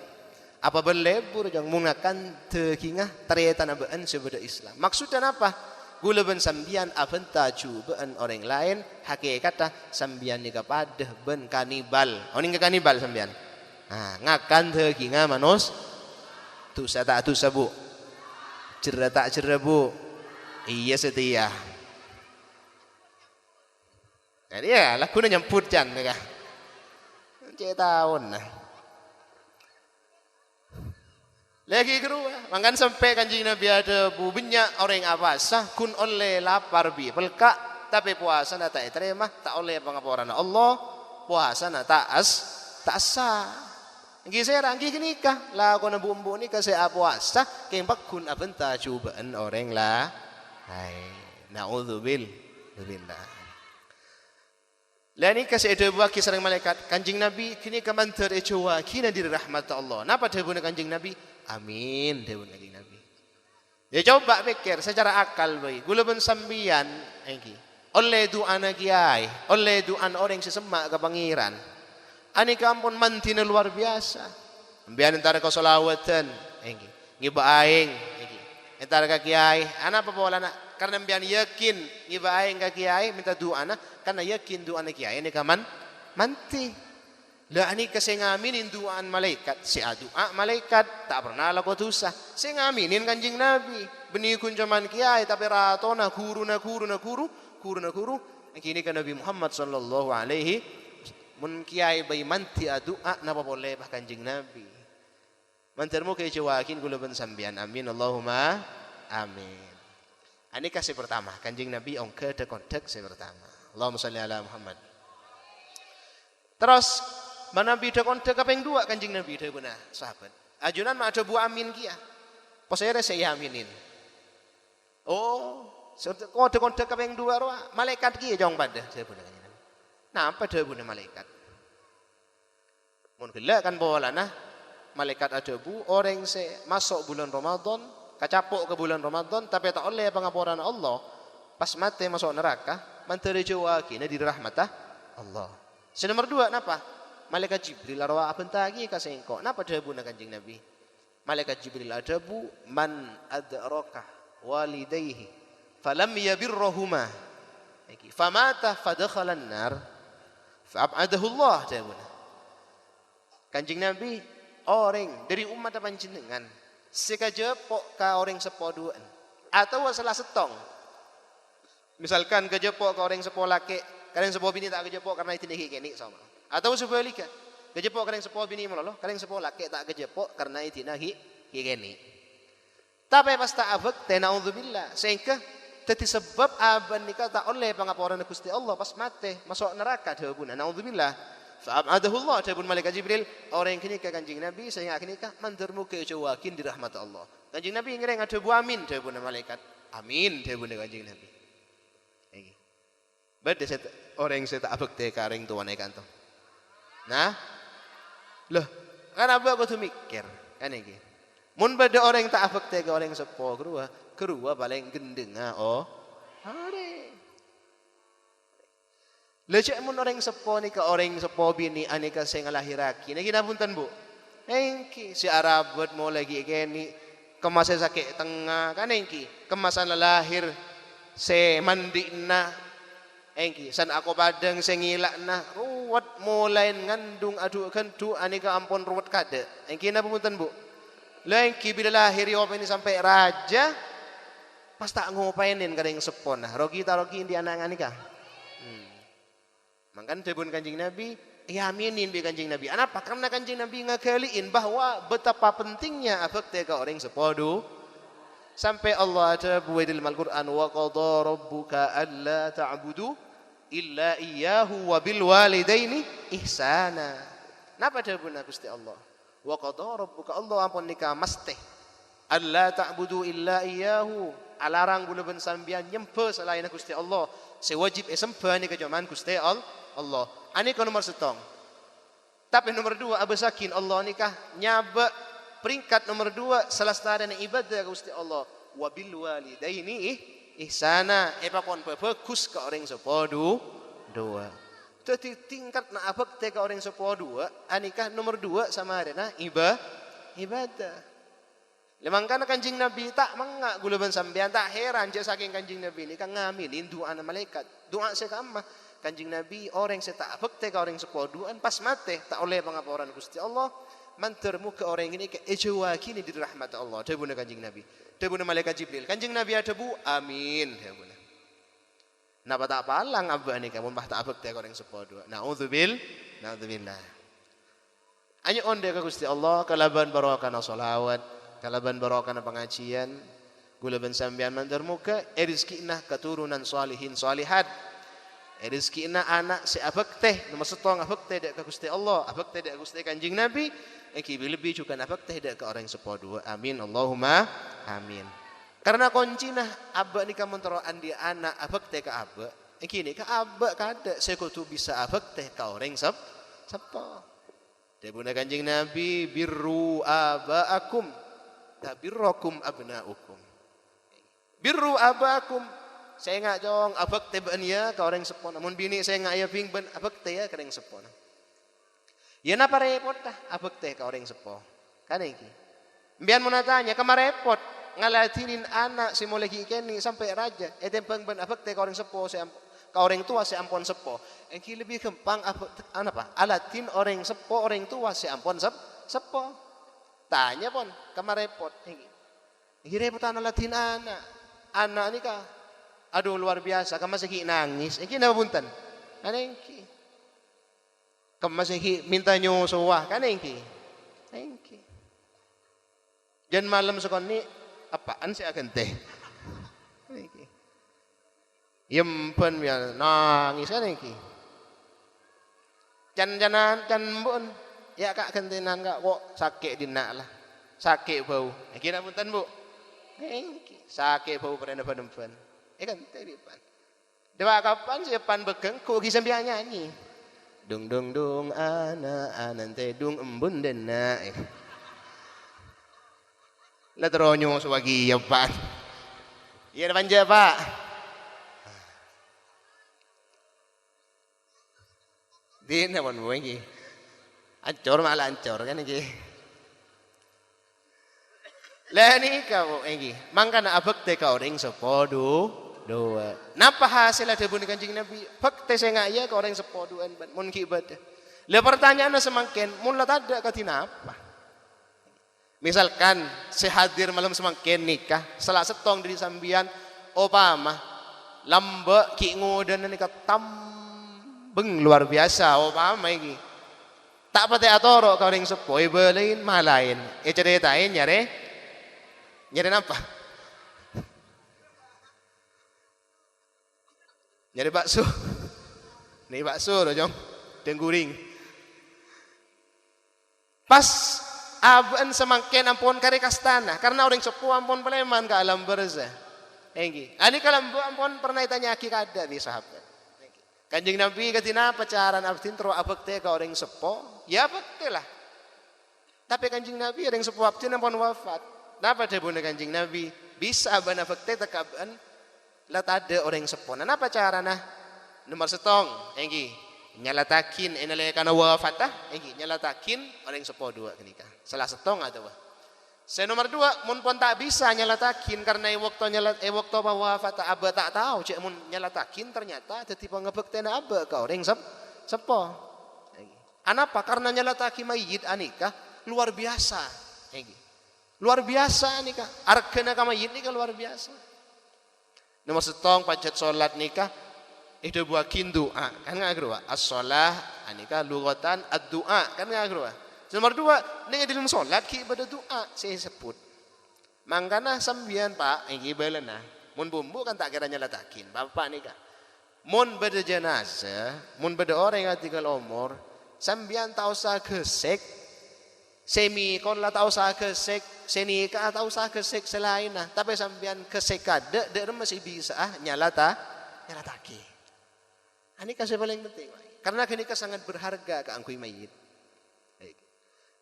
Apa berlebur jang mungakan tekingah ternyata nabaan sebeda Islam. Maksudnya apa? Gula ben sambian aventa cubaan orang lain hakikatnya sambian ni kepada ben kanibal. Oning ke kanibal sambian. Ngakan tekingah manus tusa tak tusa Bu. Cerah tak cerah Bu. Iya setia. Jadi ya lagu ni nyemput jan mereka. Cek tahun lah. Lagi kedua, makan sampai Kanjeng Nabi ada bubinya orang apa sah kun oleh lapar bi pelka tapi puasa nak tak terima tak oleh pengapuran Allah puasa nak tak sah. Ngi saya rangki nikah lah kono bumbu nikah saya puasa keng pakun abenta cubaan orang lah. Hai, naudzubillah. Lani kasih ada buah kisah malaikat Kanjeng Nabi kini kemantar ejawa kini di rahmat Allah. Napa dahun Kanjeng Nabi? Amin dahun Kanjeng Nabi. Ya coba pikir secara akal baik. Gula ben sambian engki. oleh doa kiai, oleh doa orang sesemak ke pangeran. Ani kampun mantina luar biasa. Biar antara kau solawatan, ngiba aing, antara ke kiai, anak apa bola nak? Karena biar yakin ngiba aing ke kiai minta doa nak, karena yakin doa kiai ini kaman manti. Lah ani kasi ngaminin duaan malaikat, si doa malaikat tak pernah laku dosa. Si ngaminin kanjing Nabi, benih kunjaman kiai tapi ratona guru. Kini kan Nabi Muhammad sallallahu alaihi mun kiai bayi manti doa napa boleh bah kanjing Nabi. Mantermu kaya cewakin gula ben sambian amin Allahumma amin. Ani kasih pertama kanjing Nabi ongke de kontek si pertama. Allahumma shalli ala Muhammad. Terus mana bida kontek kaping dua kanjing Nabi dah guna sahabat. Ajunan mak ada bu amin kia. Posere saya aminin. Oh, kode kontek kaping dua roa malaikat kia jong pada saya guna kanjing Nabi. Napa dah guna malaikat? Mun gelak kan bola nah malaikat ada bu orang se masuk bulan Ramadan, kacapuk ke bulan Ramadan tapi tak oleh pengapuran Allah. Pas mati masuk neraka, manteri jawaki na di rahmatah Allah. Nomor dua napa? Malaikat Jibril arwah abentagi kasih engkau. Napa dabu na kanjing Nabi? Malaikat Jibril adabu man adraka walidayhi falam yabirrahuma. Famata fadakhalan nar fa'abadahu Allah dabu na. Kanjing Nabi orang dari umat apa jenengan sekajepok ka orang sepoduan atau salah setong. Misalkan kejepok ka orang sepolake, kalian sepo bini tak kejepok karena itu nih kini sama. Atau sebaliknya, kejepok karena sepo bini melolo, kalian sepo laki tak kejepok karena itu nahi kini. Tapi pas tak abek, naudzubillah, sehingga teti sebab aban nikah tak oleh pengapuran Gusti Allah pas mati masuk neraka dahubuna. Naudzubillah. Fa'abadahu Allah dahubun malaikat Jibril orang yang kini kanjing Nabi sehingga kini kah mandarmu kejawakin di rahmat Allah. Kanjing Nabi ngereng ada bu amin dahubuna malaikat. Amin dahubuna kanjing Nabi. Beda orang yang saya tak abek teh kareng tuan ikan tu. Nah, loh, kan abah aku tuh mikir, kan ini. Mun beda orang yang tak afek tega orang yang sepo kerua paling gendenga, oh, hari. Lecek mun orang yang sepo ni ke orang yang sepo bini aneka saya ngalahiraki, nagi napunten bu, engki si Arabot mau lagi gini, kemasan sakit tengah, kan engki, kemasan lahir, se mandi na. Engki san aku padang sengilak nah ruwet mulai ngandung adu kentu anika ampun ruwet kade. Engki napa punten Bu? Lah engki bila lahir yo ini sampai raja pas tak ngopainin kadang sepon nah rogi di anak anika. Mangkan tebun kanjing Nabi yaminin bi kanjing Nabi. Kenapa? Karena kanjing Nabi ngakaliin bahwa betapa pentingnya afek tega orang sepodo. Sampai Allah ada buat dalam Al-Quran wa qadha rabbuka alla ta'budu illa iyyahu wa bil walidaini ihsana. Napa dabuna Gusti Allah? Wa qadha rabbuka Allah ampun nikah mesti alla ta'budu illa iyyahu alarang guna ben sambian nyempe selain Gusti Allah. Sewajib sembah ni kejaman Gusti Allah. Ani ko nomor setong. Tapi nomor dua abasakin Allah nikah nyaba peringkat nomor dua salah satu ibadah Gusti Allah wabil walidaini ihsana epakon bagus ke orang sepodo dua. Jadi tingkat na abak ke orang sepodo anikah nomor dua sama ada ibadah. Lemangkan kanjing Nabi tak mangga gulaban sampean tak heran je saking kanjing Nabi ini kan ngamilin doa malaikat doa sekama kanjing Nabi orang setak abak ke orang sepodoan pas mate tak oleh pengapuran Gusti Allah. Mantermu ke orang ini ke ejawaki ni di rahmat Allah. Debuna kanjing Nabi. Debuna malaikat Jibril. Kanjing Nabi ada bu. Amin. Debuna. Napa tak palang abah ni kamu bah tak abek te orang sepodo. Naudzubillah. Anyo onde ka Gusti Allah kalaban barokana sholawat, kalaban barokana pengajian, gula ben sambian mantermu ke rezekina keturunan salihin salihat. Rezekina anak si abek teh nomor setong abek teh dek ka Gusti Allah, abek teh dek Gusti kanjing Nabi. Eki lebih juga nafak teh ke orang sepodo. Amin Allahumma amin. Karena kuncinya abak ni kamu teroan di anak abak teh ke abak. Eki ni ke abak kada sekutu bisa abak teh ke orang sepo. Debuna kanjing Nabi birru abaakum tabirrakum abnaukum. Birru abaakum Saya ngak jong abak te ben ya ka orang sepo. Namun bini saya ngak ya bing ben abak te ya ka orang sepo. Ya napa repot dah abak te ka orang sepo. Kan iki. Mbian mun tanya kama repot ngalatinin anak si mulai kini sampai raja. Tempeng ben abak te ka orang sepo saya ka orang tua saya ampun sepo. Engki lebih gampang apa? Alatin orang sepo orang tua saya ampun sepo. Tanya pon kama repot engki. Engki repot alatin anak. Anak ni kah aduh luar biasa, kamu masih nangis. Ini apa buntan? Kan ini. Kamu masih minta nyusuah, kan ini. Ini. Jangan malam sekon ni apaan sih akan teh? Ini. Yempen ya nangis kan ini. Jangan bun. Ya kak kentenan kak kok sakit dina lah. Sakit bau. Ini apa buntan bu? Ini. Sakit bau pada depan. Kan teripan. Dewa kapan siapan begeng ku kisah biar nyanyi. Dung dung dung anak te dung embun dena. Lah teronyo suwagi ya Pak. Iya panja Pak. Dina mon mo iki. Ancor malah ancor kan iki. Lah ni kau iki. Mangkana abek te kau ring sepodo. Doa. Napa hasil ada bunyi Kanjeng Nabi? Fakta saya ngaya ke orang sepoduan ban mun ibadah. Lah pertanyaannya semakin mun lah ada katina apa? Misalkan sehadir malam semakin nikah, salah setong dari sambian opama lamba ki ngodan nikah tambeng luar biasa opama iki. Tak pate atoro ka orang sepoi belain malain. Ceritain nyare. Nyare apa? Nyari bakso. Nih bakso loh jong. Dan guring. Pas aban semangkin ampun kari kastana. Karena orang sepuh ampun peleman ke alam berza. Enggi. Ani kalau ampun pernah tanya aki kada di sahabat. Kanjeng Nabi katina pacaran abdin tro abek teh ke orang sepuh. Ya abek lah. Tapi kanjeng Nabi orang sepuh abdin ampun wafat. Napa deh bunda kanjeng Nabi? Bisa aban abek teh tekaban. Lah ada orang sepona. Napa carana? Nomor setong, enggi nyalatakin enale kana wafatah, enggi nyalatakin orang sepo dua kenika. Salah setong atau apa? Saya nomor dua, mun pun tak bisa nyalatakin karena waktu wafat aba tak tahu cek mun nyalatakin ternyata dadi pangebekten aba ka orang sepo. Anapa? Karena nyalataki mayit anika luar biasa. Enggi. Luar biasa nika. Arkena ka mayit nika luar biasa. Nomor setong pajat solat nikah itu buakin doa kan ngagro as-shalah anika lugatan ad-doa kan ngagro. Nomor dua ning dalam solat ki ibadah doa saya sebut. Mangkana sambian Pak iki balena mun bumbu kan tak kira nyalatakin bapak nikah. Mun beda jenazah, mun beda orang yang tinggal umur sambian tak usah gesek semi kon lah tak usah gesek senika tak usah gesek selain nah tapi sampean gesek kada dek masih bisa nyalataki. Ini kasih paling penting karena kenika sangat berharga ke angkui mayit.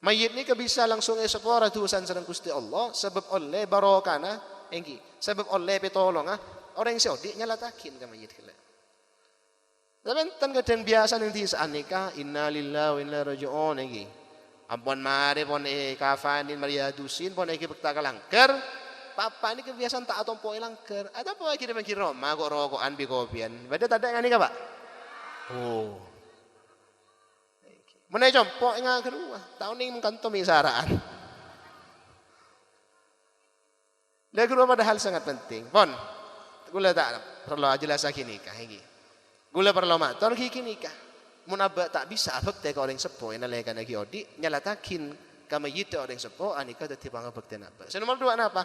Mayit ni bisa langsung esapora tusan sareng Gusti Allah sebab oleh barokana enggi sebab oleh pitolong orang siodi nyalatakin ke mayit kala. Tapi tan kadang biasa nanti saat nikah inna lillahi wa inna ilaihi raji'un enggi. Ampun mari pon kafanin Maria dusin pon iki bekta kalangker. Papa ini kebiasaan tak atompo langker. Ada apa kirim Roma kok rokokan bi kopian. Bada tak ada ngani ka, Pak? Oh. Meneh jompo nga kedua. Tahun ini mengkanto misaraan. Lah kedua padahal sangat penting. Pon. Gula tak perlu jelas nikah iki. Gula perlu matur iki nikah. Mun aba tak bisa abek teh ka orang sepo enalekan lagi odi nyalatakin kama yite orang sepo anika dadi pangabekten aba. Nomor dua napa?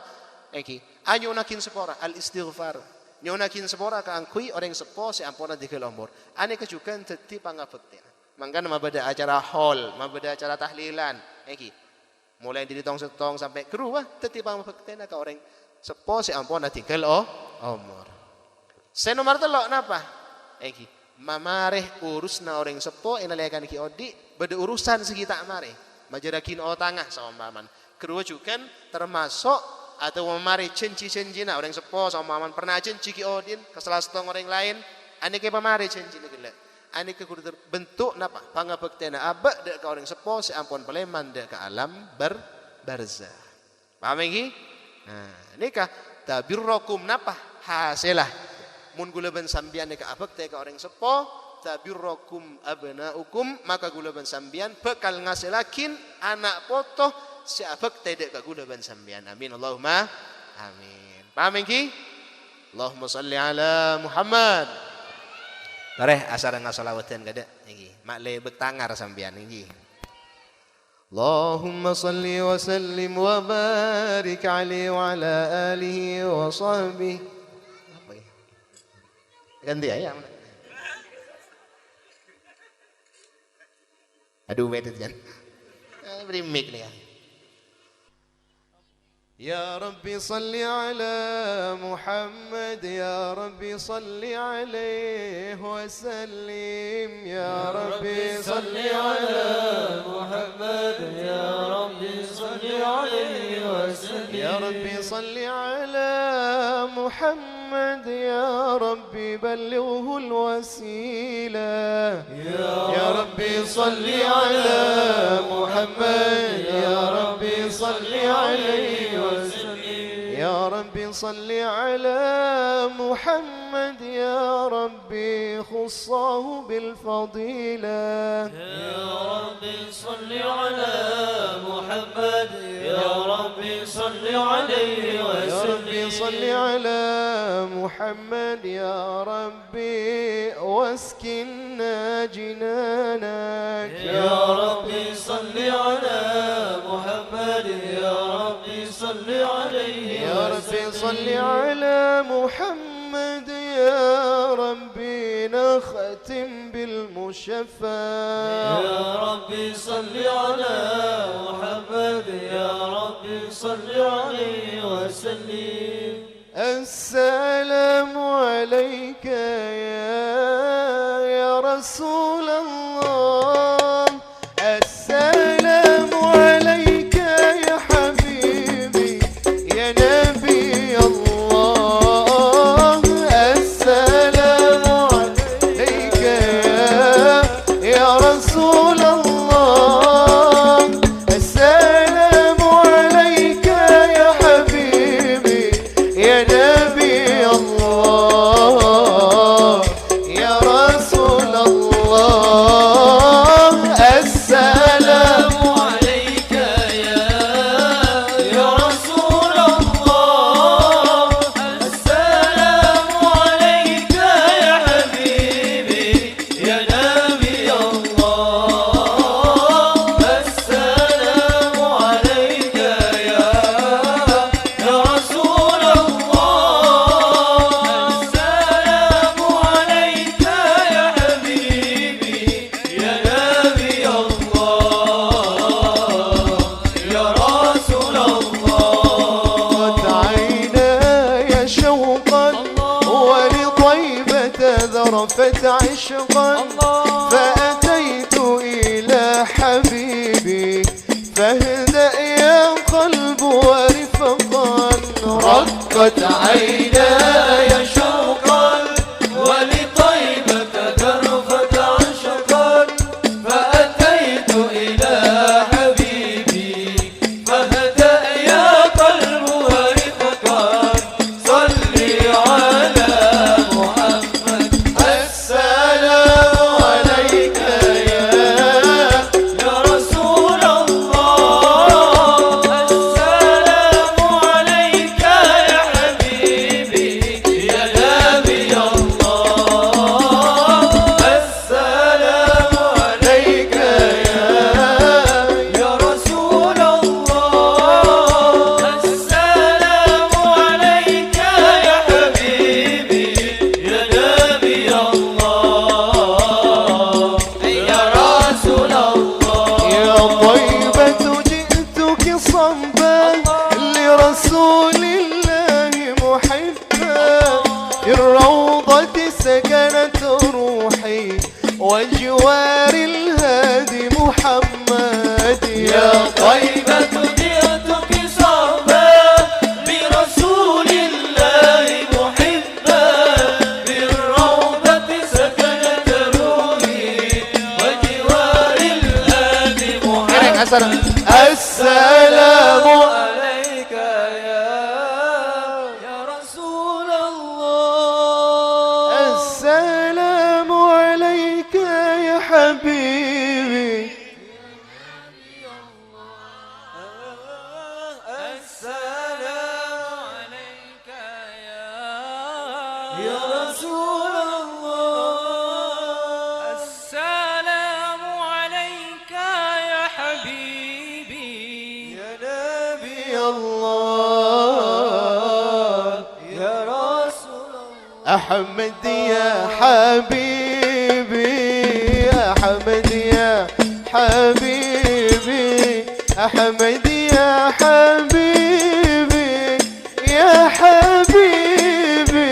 Eki anyo nakin sepora al istighfar. Nyo nakin sepora ka angkui orang sepo si ampona dikel umur. Anika juga dadi pangabekten. Mangkan mabada acara hall, mabada acara tahlilan. Eki mulai dari tong setong sampai keruah dadi pangabekten ka orang sepo si ampona dikel umur. Nomor telok napa? Eki mamareh urus na orang sepo enalekan ki odi beda urusan segi tak mareh majarakin o tangah sama maman kedua juga termasuk atau memari cenci-cenci nak orang sepo sama aman pernah cenci ki odin keselastong orang lain ane ke pemari cenci ni gila ane ke kudu bentuk napa pangabektena abak dek ka orang sepo si ampun peleman dek ka alam barzah paham iki nah nikah tabirrokum napa hasilah mun gula ben sambian dek ka abak dek ka orang sepo tabirrokum abnaukum maka gula ben sambian bekal ngasilakin anak potoh si abak tedek ka gula ban sambian amin Allahumma amin paham iki Allahumma salli ala Muhammad tareh asar ngasolawatan kada iki mak le betangar sambian iki Allahumma salli wa sallim wa barik alaihi wa ala alihi wa sahbihi apa ya ganti ayam aduh wedet kan beri mic nih يا ربي صل على محمد يا ربي صل عليه وسلم يا ربي صل على محمد يا ربي صل عليه وسلم يا ربي صل على محمد يا ربي بلغه الوسيلة يا ربي صل على محمد يا ربي صل عليه يا ربي صل على محمد يا ربي خصه بالفضيلة يا ربي صل على محمد يا ربي صل عليه يا ربي وسلم صل على محمد يا ربي واسكننا جنانك يا ربي صل على محمد يا ربي صل عليه يا ربي صل على محمد يا ربي نختم بالمشفع يا ربي صل على محمد يا ربي صل عليه وسلم السلام عليك يا رسول الله السلام عليك يا حبيبي يا نبي الله السلام عليك يا رسول الله السلام عليك يا حبيبي يا نبي الله يا رسول الله السلام عليك يا رسول الله السلام عليك يا حبيبي يا نبي الله السلام عليك يا رسول الله السلام عليك يا حبيبي يا نبي الله يا رسول الله عيناي شوقا ولطيبة ذرفت عشقا فأتيت إلى حبيبي فاهدأ يا قلب ورفقا رقت عيناي شوقا ولطيبة ذرفت عشقا فأتيت إلى حبيبي فاهدأ يا قلب ورفقا صلي على محمد السلام عليك يا رسول الله السلام عليك يا حبيبي يا نبي الله السلام عليك يا رسول الله السلام عليك يا حبيبي يا نبي الله يا رسول الله يا طيبة جئتك صبا لرسول الله محبا في الروضة سكنت روحي وجوار الهادي محمد يا طيبة جئتك صعبا يا رسول الله السلام عليك يا حبيبي يا نبي الله يا رسول الله أحمد يا حبيبي أحمد يا حبيبي أحمد يا حبيبي يا حبيبي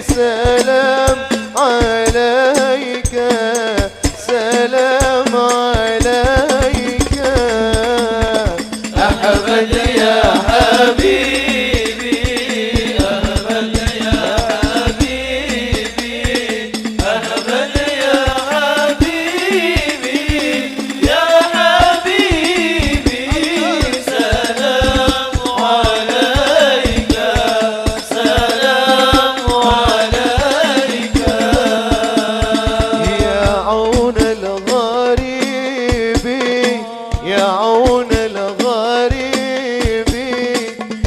سلام عليك سلام عليك أحمد يا حبيبي أحمد يا حبيبي أحمد يا حبيبي يا حبيبي سلام عليك سلام عليك يا عون الغريب يا عون الغريب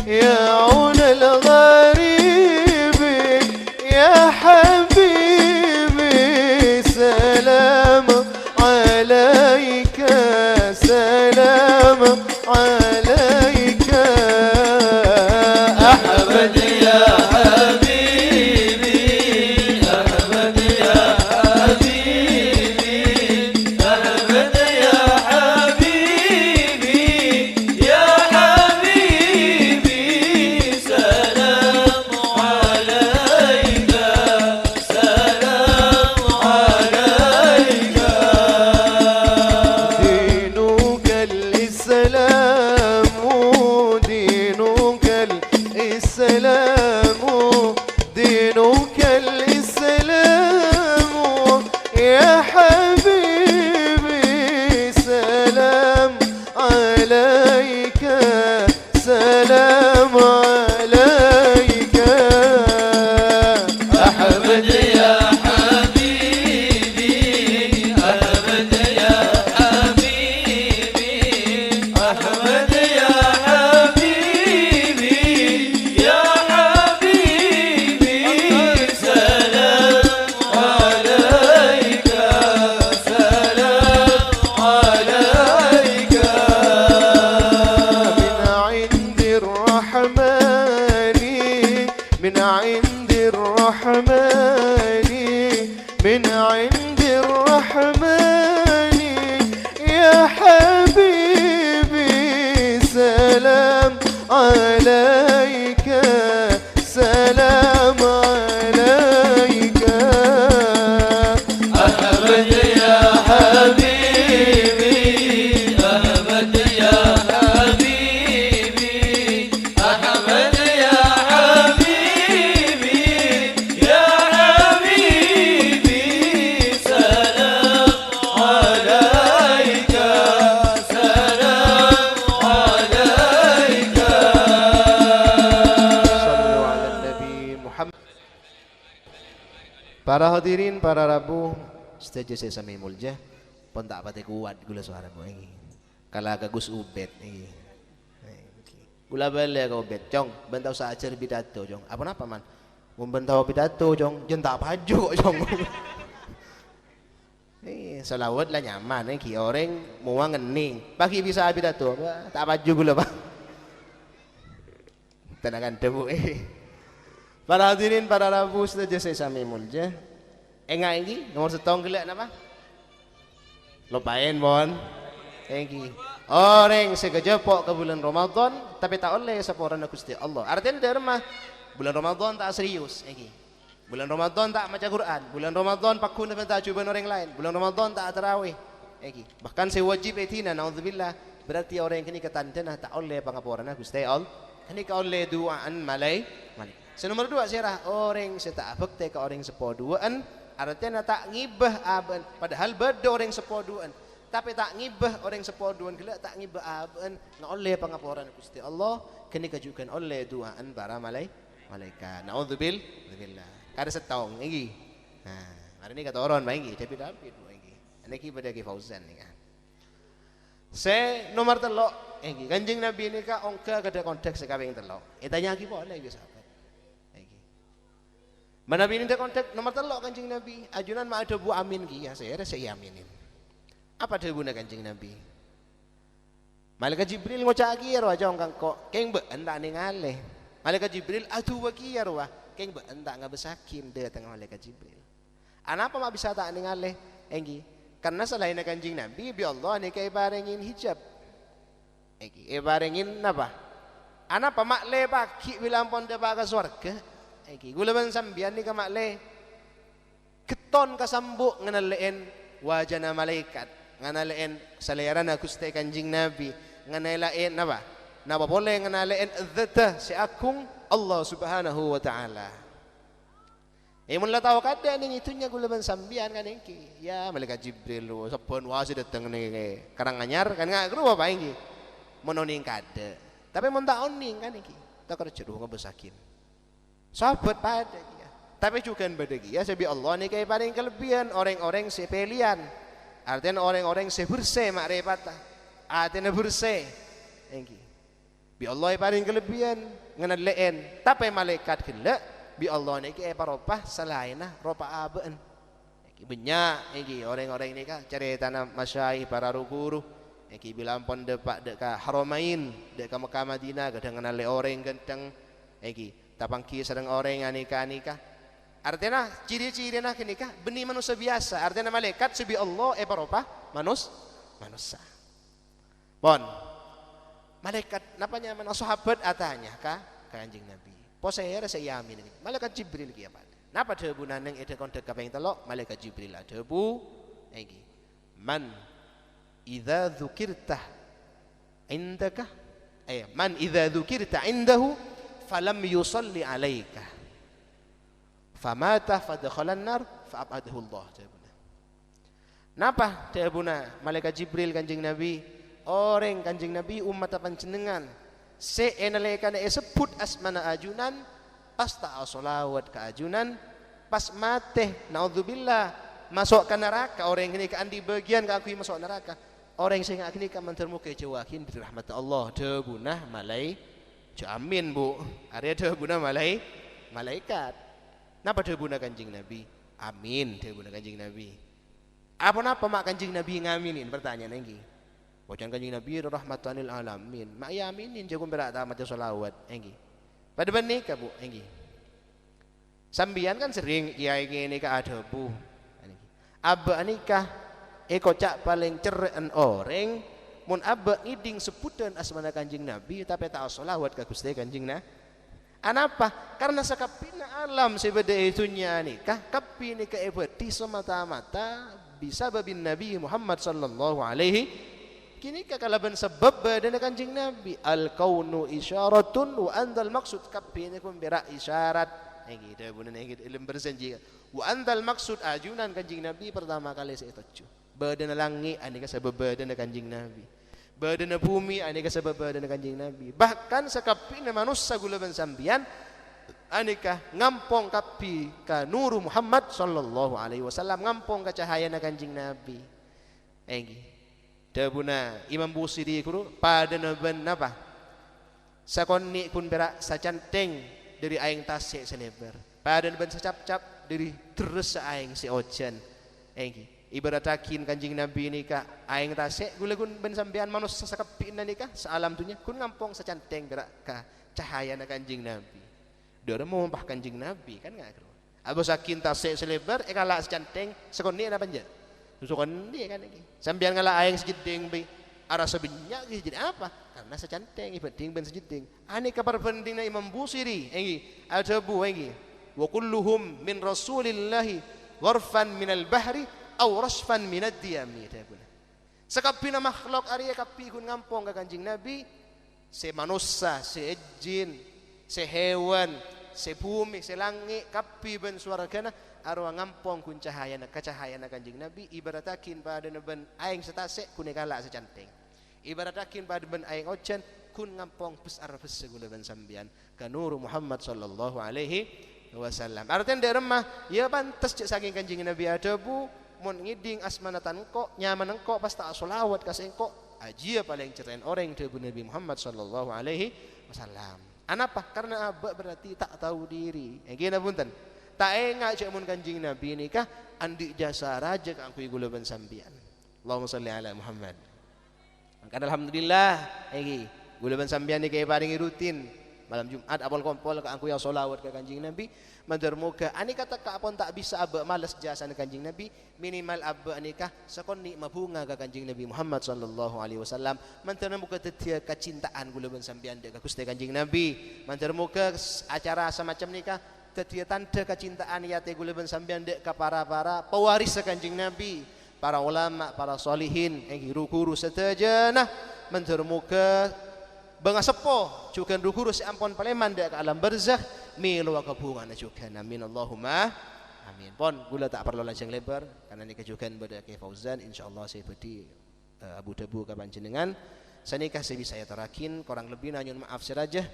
يا عون الغريب يا حبيبي سلام عليك سلام عليك أحمد يا حبيبي أحمد يا حبيبي أحمد يا حبيبي يا حبيبي سلام عليك سلام عليك دينك الإسلام دينك الإسلام دينك الإسلام يا حبيبي سلام عليك سلام عليك أحمد يا حبيبي أحمد يا حبيبي أحمد يا حبيبي يا حبيبي سلام عليك سلام عليك من عند الرحمن من عند الرحمن يا حبيبي سلام عليك سلام عليك أحمد يا حبيبي أحمد يا حبيبي أحمد يا حبيبي يا حبيبي سلام عليك سلام عليك Sallu ala Nabi Muhammad. Para hadirin, para rabu, setuju saya sami mulja, pun tak pati kuat gula suara mo ini. Kalau kagus ubet ini. Gula balik kau ubet, jong, bentau sa ajar pidato, jong. Apa man? Membentau pidato, jong, jen tak paju, jong. Salawat lah nyaman, ki orang muang ngening. Pagi bisa pidato, tak paju gula bang. Tenagan debu Para hadirin, para rabu, setuju saya sami mulja. Enggak ini, nomor setong gelak apa? Lupain bon. Engi. Orang sekejepok ke bulan Ramadan, tapi tak oleh saporan Gusti Allah. Artinya dari rumah bulan Ramadan tak serius. Engi. Bulan Ramadan tak maca Quran. Bulan Ramadan pakun dan tajuban orang lain. Bulan Ramadan tak tarawih. Engi. Bahkan sewajib etina, naudzubillah. Berarti orang yang kini ketanten tak oleh pangaporan Gusti Allah. Kini ka oleh duaan malay. Senomor dua sirah orang seta fakte ka orang sepoduan. Artinya tak ngibah aban, padahal beda orang sepoduan. Tapi tak ngibah orang sepoduan gila tak ngibah aban. Na oleh pangaporan Gusti Allah, kini kajukan oleh duaan para malaikat. Naudzubillah. Kada setong iki. Nah, hari ini kata orang baik iki, tapi David iki. Ini ki pada ki Fauzan ni kan. Se nomor telok iki Kanjeng Nabi ni ka ongka kada konteks sekawing telok. Itanya ki boleh iki sahabat. Iki. Nabi ini kontak nomor telok Kanjeng Nabi. Ajunan mak ada bu amin ki ya saya aminin. Apa debuna Kanjeng Nabi? Malaikat Jibril ngocak ki ya aja kang kok keng be endak ningali. Malaikat Jibril atu ki ya keng be endak ngabesakin de tengah malaikat Jibril. Anapa mak bisa tak ningali? Enggi. Karena selain Kanjeng Nabi bi Allah ni kay barengin hijab. Enggi barengin apa? Anapa mak le paki bilang pon de ka surga? Eki gulaban sambian ni kamak le keton kasambuk ngenaleen wajana malaikat ngenaleen salerana Gusti Kanjeng Nabi ngenaleen apa napa boleh ngenaleen zat si akung Allah Subhanahu wa taala. Mun la tahu kada ning itunya gulaban sambian kan engki ya malaikat Jibril sepon wasi dateng ni Karanganyar kan ngak kru apa engki mononing kada tapi mun tak oning kan engki tak kerja duh ngebesakin sahabat pada dia. Tapi juga pada dia sebi Allah ni kayak paling kelebihan orang-orang sepelian. Artinya orang-orang sebersih mak repata. Artinya bersih. Engki. Bi Allah paling kelebihan ngenaleen. Tapi malaikat gelak bi Allah ni kayak paropah selainah ropa abaan. Engki banyak engki orang-orang ni kah cerita masyayikh para guru. Engki bilang pon depak deka Haramain deka Mekah Madinah kadang ngenale orang genteng engki tapangki sedang orang yang nikah. Artinya ciri-ciri nak nikah benih manusia biasa. Artinya malaikat sebi Allah baropa manusia. Bon. Malaikat napanya mana sahabat atanya ka Kanjeng Nabi. Posera saya yamin ini. Malaikat Jibril ki apa? Napa debu naneng ede kon dek kaping telok malaikat Jibril debu iki. Man idza dzukirta indaka man idza dzukirta indahu falam yusalli alaika famata fadkhalan nar fa'abadahu Allah. Napa tabuna malaikat Jibril Kanjeng Nabi orang Kanjeng Nabi umat panjenengan se enalekana sebut asmana ajunan pas ta sholawat ka ajunan pas mate naudzubillah masuk ke neraka orang ini ka andi bagian ka akui masuk neraka orang sing akini ka mantermu ke jawahin bi rahmat Allah tabuna amin bu, ada guna malaikat. Napa guna Kanjeng Nabi? Amin, guna Kanjeng Nabi. Apa mak Kanjeng Nabi ngaminin? Pertanyaan lagi. Wajan Kanjeng Nabi rahmatan lil alamin. Mak ya aminin jago berak tamat selawat. Enggi. Pada benika bu, enggi. Sambian kan sering kiai ini ka ada bu. Abah nikah kocak paling ceren orang. Mun abba ngiding sebutan asmana Kanjeng Nabi tapi tak sholawat ka Gusti Kanjeng Nabi. Anapa? Karena sakapina alam sebeda itunya nikah kapi nikah ebeti semata-mata bisa babin Nabi Muhammad sallallahu alaihi kini kakalaban sebab badan Kanjeng Nabi al-kaunu isyaratun wa andal maksud kapi ini kun berak isyarat gitu bunan gitu ilmu berjanji wa andal maksud ajunan Kanjeng Nabi pertama kali saya tuju badan langit anika sebab badan Kanjeng Nabi badan bumi anika sebab badan Kanjeng Nabi bahkan sakapina manusia gulaban sambian anika ngampong kapi ka nuru Muhammad sallallahu alaihi wasallam ngampong ka cahaya Kanjeng Nabi enggi dabuna Imam Busiri guru pada naben apa sakonni kun berak sacanteng dari aing tasik selebar pada naben sacap-cap dari terus aing si ojan enggi ibaratakin Kanjeng Nabi ni ka aing tasik gulagun ben sampean manusia sakapin nikah saalam dunya kun ngampong sacanteng berak ka cahaya Kanjeng Nabi dora mau mbah Kanjeng Nabi kan ngak kru abo sakin tasik selebar kala sacanteng sekonni apa nja sekonni kan iki sampean ngala aing sejeding be arah sebenyak jadi apa karena sacanteng ibading ben sejeding ane kabar pendingna Imam Busiri enggi ada bu enggi wa kulluhum min rasulillahi gharfan minal bahri aw rasfan minad diyami sakapina makhluk ari kapi kun ngampong ka Kanjeng Nabi se manusia se jin se hewan se bumi se langit kapi ben swargana arwa ngampong kun cahayana kacahayana Kanjeng Nabi ibaratakin pada ben aing setase kun kala secanteng ibaratakin pada ben aing ojan kun ngampong pes arfes segula ben sambian ka nuru Muhammad sallallahu alaihi wasallam artinya dari remah ya pantas cek saking Kanjeng Nabi ada bu mun ngiding asmanatan kok nyaman engkok pas tak sholawat kasih engkok aji paling ceritain orang dari Nabi Muhammad sallallahu alaihi wasallam. Anapa? Karena abak berarti tak tahu diri. Yang gini punten. Tak ingat cik mun kanjing Nabi ni kah andik jasa raja kang kui gula ban sambian. Allahumma salli ala Muhammad. Kan alhamdulillah iki gula ban sambian ni kaya paringi rutin malam Jumat apal kompol kang kui solawat ke kanjing Nabi. Mandar muka ani kata ka apon tak bisa aba malas jasa kanjing Nabi minimal aba nikah sakon ni mabunga ka kanjing Nabi Muhammad sallallahu alaihi wasallam mantar muka tetia kecintaan gula ban sambian de ka Gusti kanjing Nabi mantar muka acara semacam nikah tetia tanda kecintaan ya te gula ban sambian de ka para pewaris kanjing Nabi para ulama para solihin guru-guru setajana mantar muka banga sepo cukan ruhuru si ampon paleman dak ke alam barzakh milu kabungan cukan amin Allahumma amin pon gula tak perlu lancang lebar karena ni kejukan pada ke Fauzan insyaallah saya peti Abu Dabu ka panjenengan sanikah saya bisa saya terakin kurang lebih nanyun maaf saja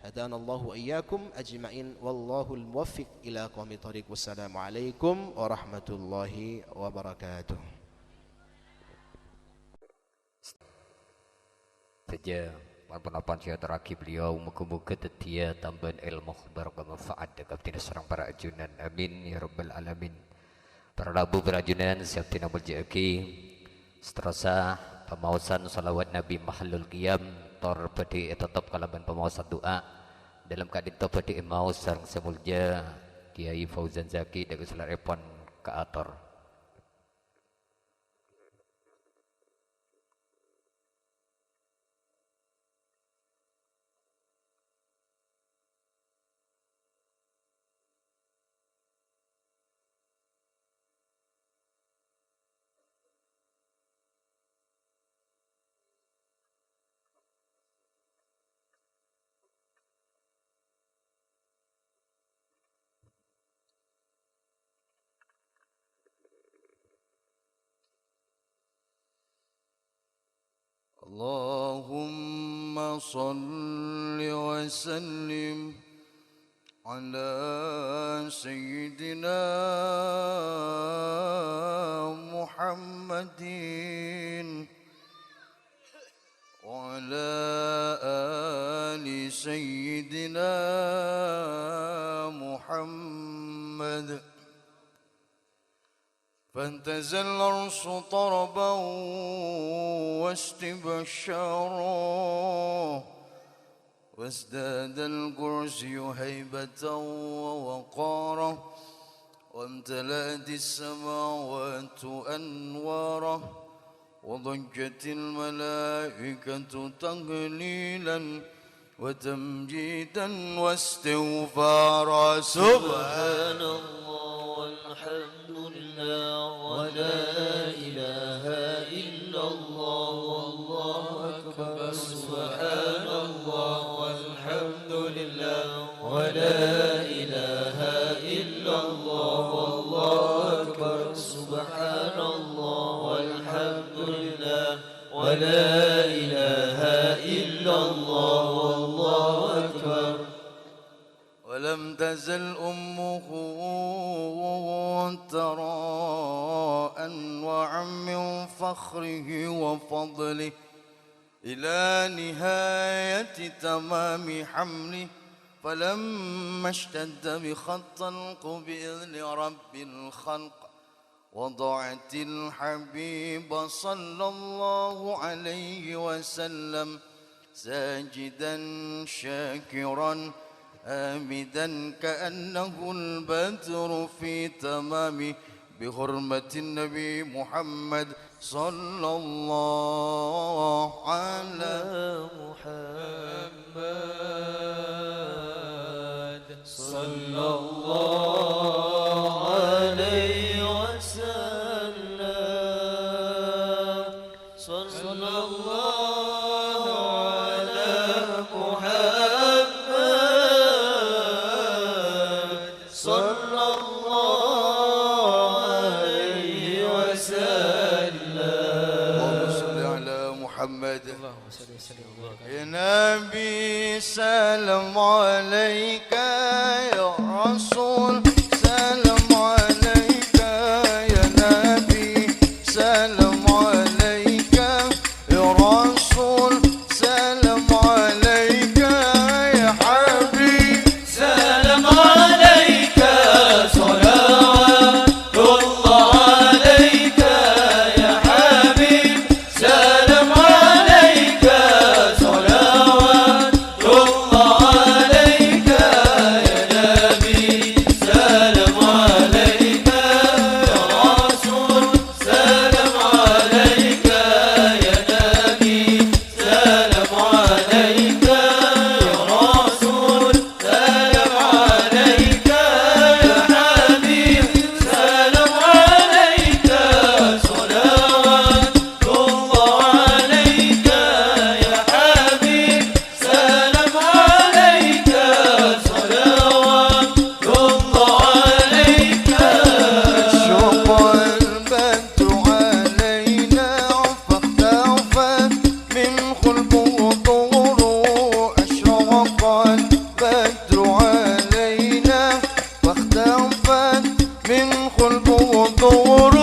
hadanallahu iyyakum ajmain wallahul muwaffiq ila aqwamit thoriq wassalamu alaikum warahmatullahi wabarakatuh. Saja pendapat saya terakhir beliau muka-muka tetia tambahan ilmu barakah manfaat dekat tidak serang para ajunan amin ya rabbal alamin. Para rabu berajunan siap tina berjaki seterusnya pemausan salawat Nabi mahallul qiyam tor pedi tetap kalaban pemausan doa dalam keadaan to pedi maus sareng semulja Kiai Fauzan Zaki dengan selarepon ke ator. اللهم صل وسلم على سيدنا محمد وعلى آل سيدنا محمد فانتزل العرش طربا واستبشارا وازداد الكرسي هيبة ووقارا وامتلأت السماوات أنوارا وضجت الملائكة تهليلا وتمجيدا واستغفارا سبحان الله والحمد لله ولا إله إلا الله والله أكبر سبحان الله والحمد لله ولا إله إلا الله والله أكبر سبحان الله والحمد لله ولا إله إلا الله والله أكبر ولم تزل أمه ترى أنواع من فخره وفضله إلى نهاية تمام حمله فلما اشتد بخط القلب بإذن رب الخلق وضعت الحبيب صلى الله عليه وسلم ساجدا شاكرا آمدا كأنه البدر في تمامه بحرمة النبي محمد صلى الله على محمد صلى الله عليه وسلم صلى الله على محمد صلى الله عليه وسلم اللهم صل على محمد يا نبي سلام عليك يا رسول سلام عليك يا نبي سلام عليك يا رسول سلام عليك يا حبيب سلام عليك البدر علينا واختفت من خلقه ظهوره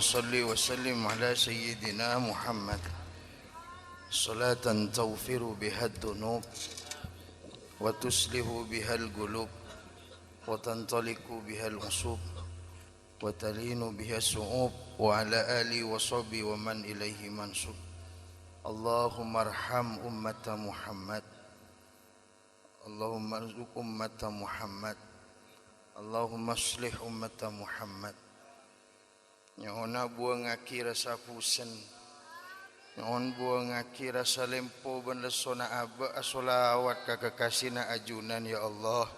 صل وسلم على سيدنا محمد صلاة تغفر بها الذنوب وتسلح بها القلوب وتنطلق بها العصوب وتلين بها الصعوب وعلى آله وصحبه ومن إليه منسوب. اللهم ارحم أمة محمد، اللهم ارزق أمة محمد، اللهم اصلح أمة محمد. Nyona buang ngaki rasa pusen, nyon buang ngaki rasa lempo ben lesona aba asolawat ka kekasihna ajunan ya Allah.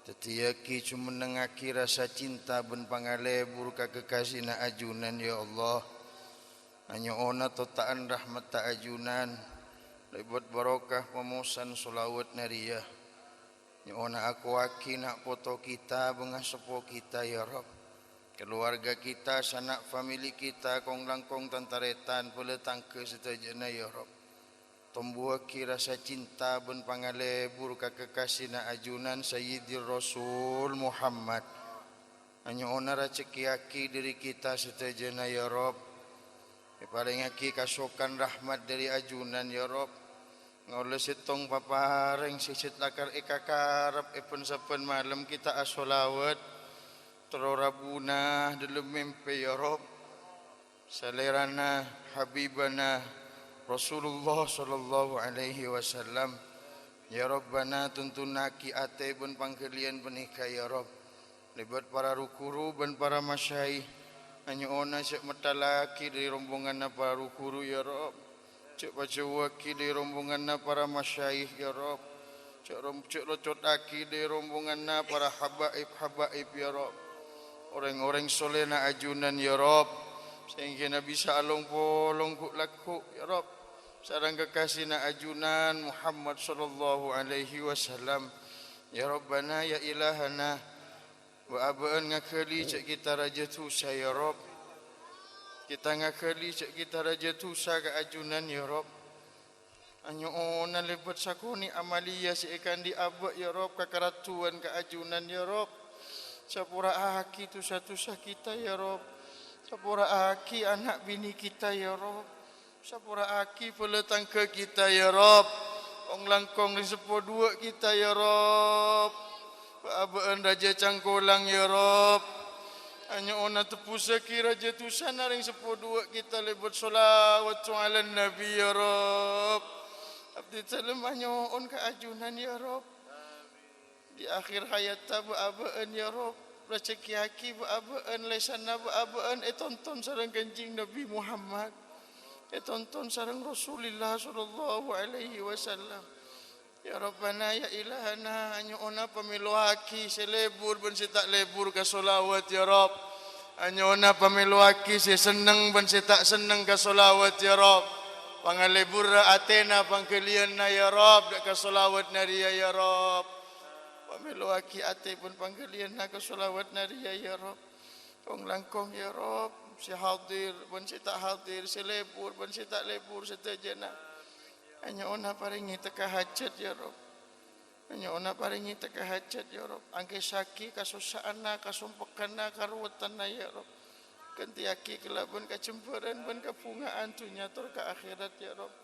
Tetiaki cuma nengaki rasa cinta ben pangalebur ka kekasihna ajunan ya Allah. Hanya ona totaan rahmat ta ajunan, lebat barokah pemusan solawat nariyah. Nyona aku aki nak foto kita bengasepo kita ya Rabb. Keluarga kita, sanak famili kita, kong langkong tantaretan, peletang ke setajana ya Rabb. Tombuah rasa cinta ben pangalebur ka kekasihna ajunan Sayyidir Rasul Muhammad. Hanya ona rezeki aki diri kita setajana ya Rabb. Paling aki kasokan rahmat dari ajunan ya Rabb. Ngole setong papareng sisit lakar ikakarap epun saben malam kita asolawat. Terorabuna dalam mimpi ya Rabb. Salerana habibana Rasulullah sallallahu alaihi wasallam. Ya Rabbana tuntunaki ate ben pangkelian benika ya Rabb. Libat para rukuru ben para masyaih. Hanya ona cek metalaki dari rombongan para rukuru ya Rabb. Cek baca waki dari rombongan para masyaih ya Rabb. Cek locot aki dari rombongan para habaib ya Rabb. Orang-orang soleh na ajunan ya Rabb, sehingga Nabi salong polong laku ya Rabb. Sarang kekasih na ajunan Muhammad sallallahu alaihi wasallam. Ya Rabbana ya ilahana, wa abaan ngakali cak kita raja tusa ya Rabb. Kita ngakali cak kita raja tusa ke ajunan ya Rabb. Anyo ona lebat sakuni amalia si ikan di abak ya Rabb, kakaratuan ke ajunan ya Rabb. Sapura aki tu satu-sah kita ya Rabb. Sapura aki anak bini kita ya Rabb. Sapura aki peletang ke kita ya Rabb. Ong langkong di sepo dua kita ya Rabb. Abaan Raja Cangkolang ya Rabb. Hanya ona tepusaki Raja Tusana ring sepo dua kita lebut solawat ala Nabi ya Rabb. Abdi salam hanya on ke ajunan ya Rabb. Di akhir hayat tabu abaan ya Rabb, rezeki haki abaan lesana abaan tonton sareng kanjing Nabi Muhammad, tonton sareng Rasulullah sallallahu alaihi wasallam. Ya Rabbana ya ilahana, hanya ona pemilu haki selebur ben tak lebur ka solawat ya Rabb. Hanya ona pemilu haki seneng ben tak seneng ka solawat ya Rabb. Pangalebur atena pangkelian na ya Rabb dak ka solawat nariya ya Rabb. Pamilu aki ate pun panggalian nak solawat nariya ya Rabb. Kong langkong ya Rabb, si hadir pun si tak hadir, si lebur pun si tak lebur setajana. Hanya ona paringi teka hajat ya Rabb. Hanya ona paringi teka hajat ya Rabb. Angke saki kasusahana, kasumpekana, karuwatana ya Rabb. Ganti aki kelabun kacemperan pun kepungaan tu nyator ke akhirat ya Rabb.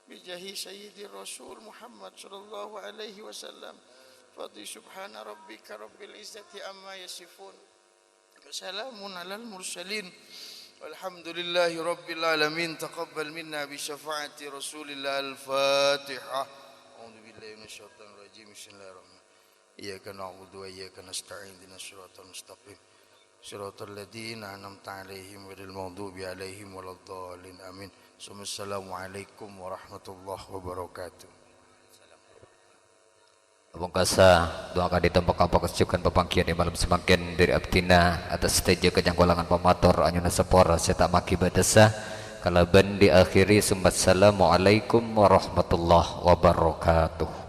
Bijahi Sayyidir Rasul Muhammad sallallahu alaihi wasallam. Fadhi subhana rabbika rabbil izzati amma yasifun. Wassalamun alal mursalin. Walhamdulillahi rabbil alamin. Taqabbal minna bi syafaati Rasulillah al-Fatihah. A'udzu billahi minasyaitonir rajim. Bismillahirrahmanirrahim. Iyyaka na'budu wa iyyaka nasta'in. Ihdinas siratal mustaqim. Siratal ladzina an'amta 'alaihim ghairil maghdubi 'alaihim waladdallin. Amin. Assalamualaikum warahmatullahi wabarakatuh. Abang kasa doakan di tempat apa kesukaan pepangkian di malam semakin dari abdina atas stage kejangkolangan pemator anyuna sepor saya tak maki badasa kalau ben diakhiri sumbat. Assalamualaikum warahmatullahi wabarakatuh.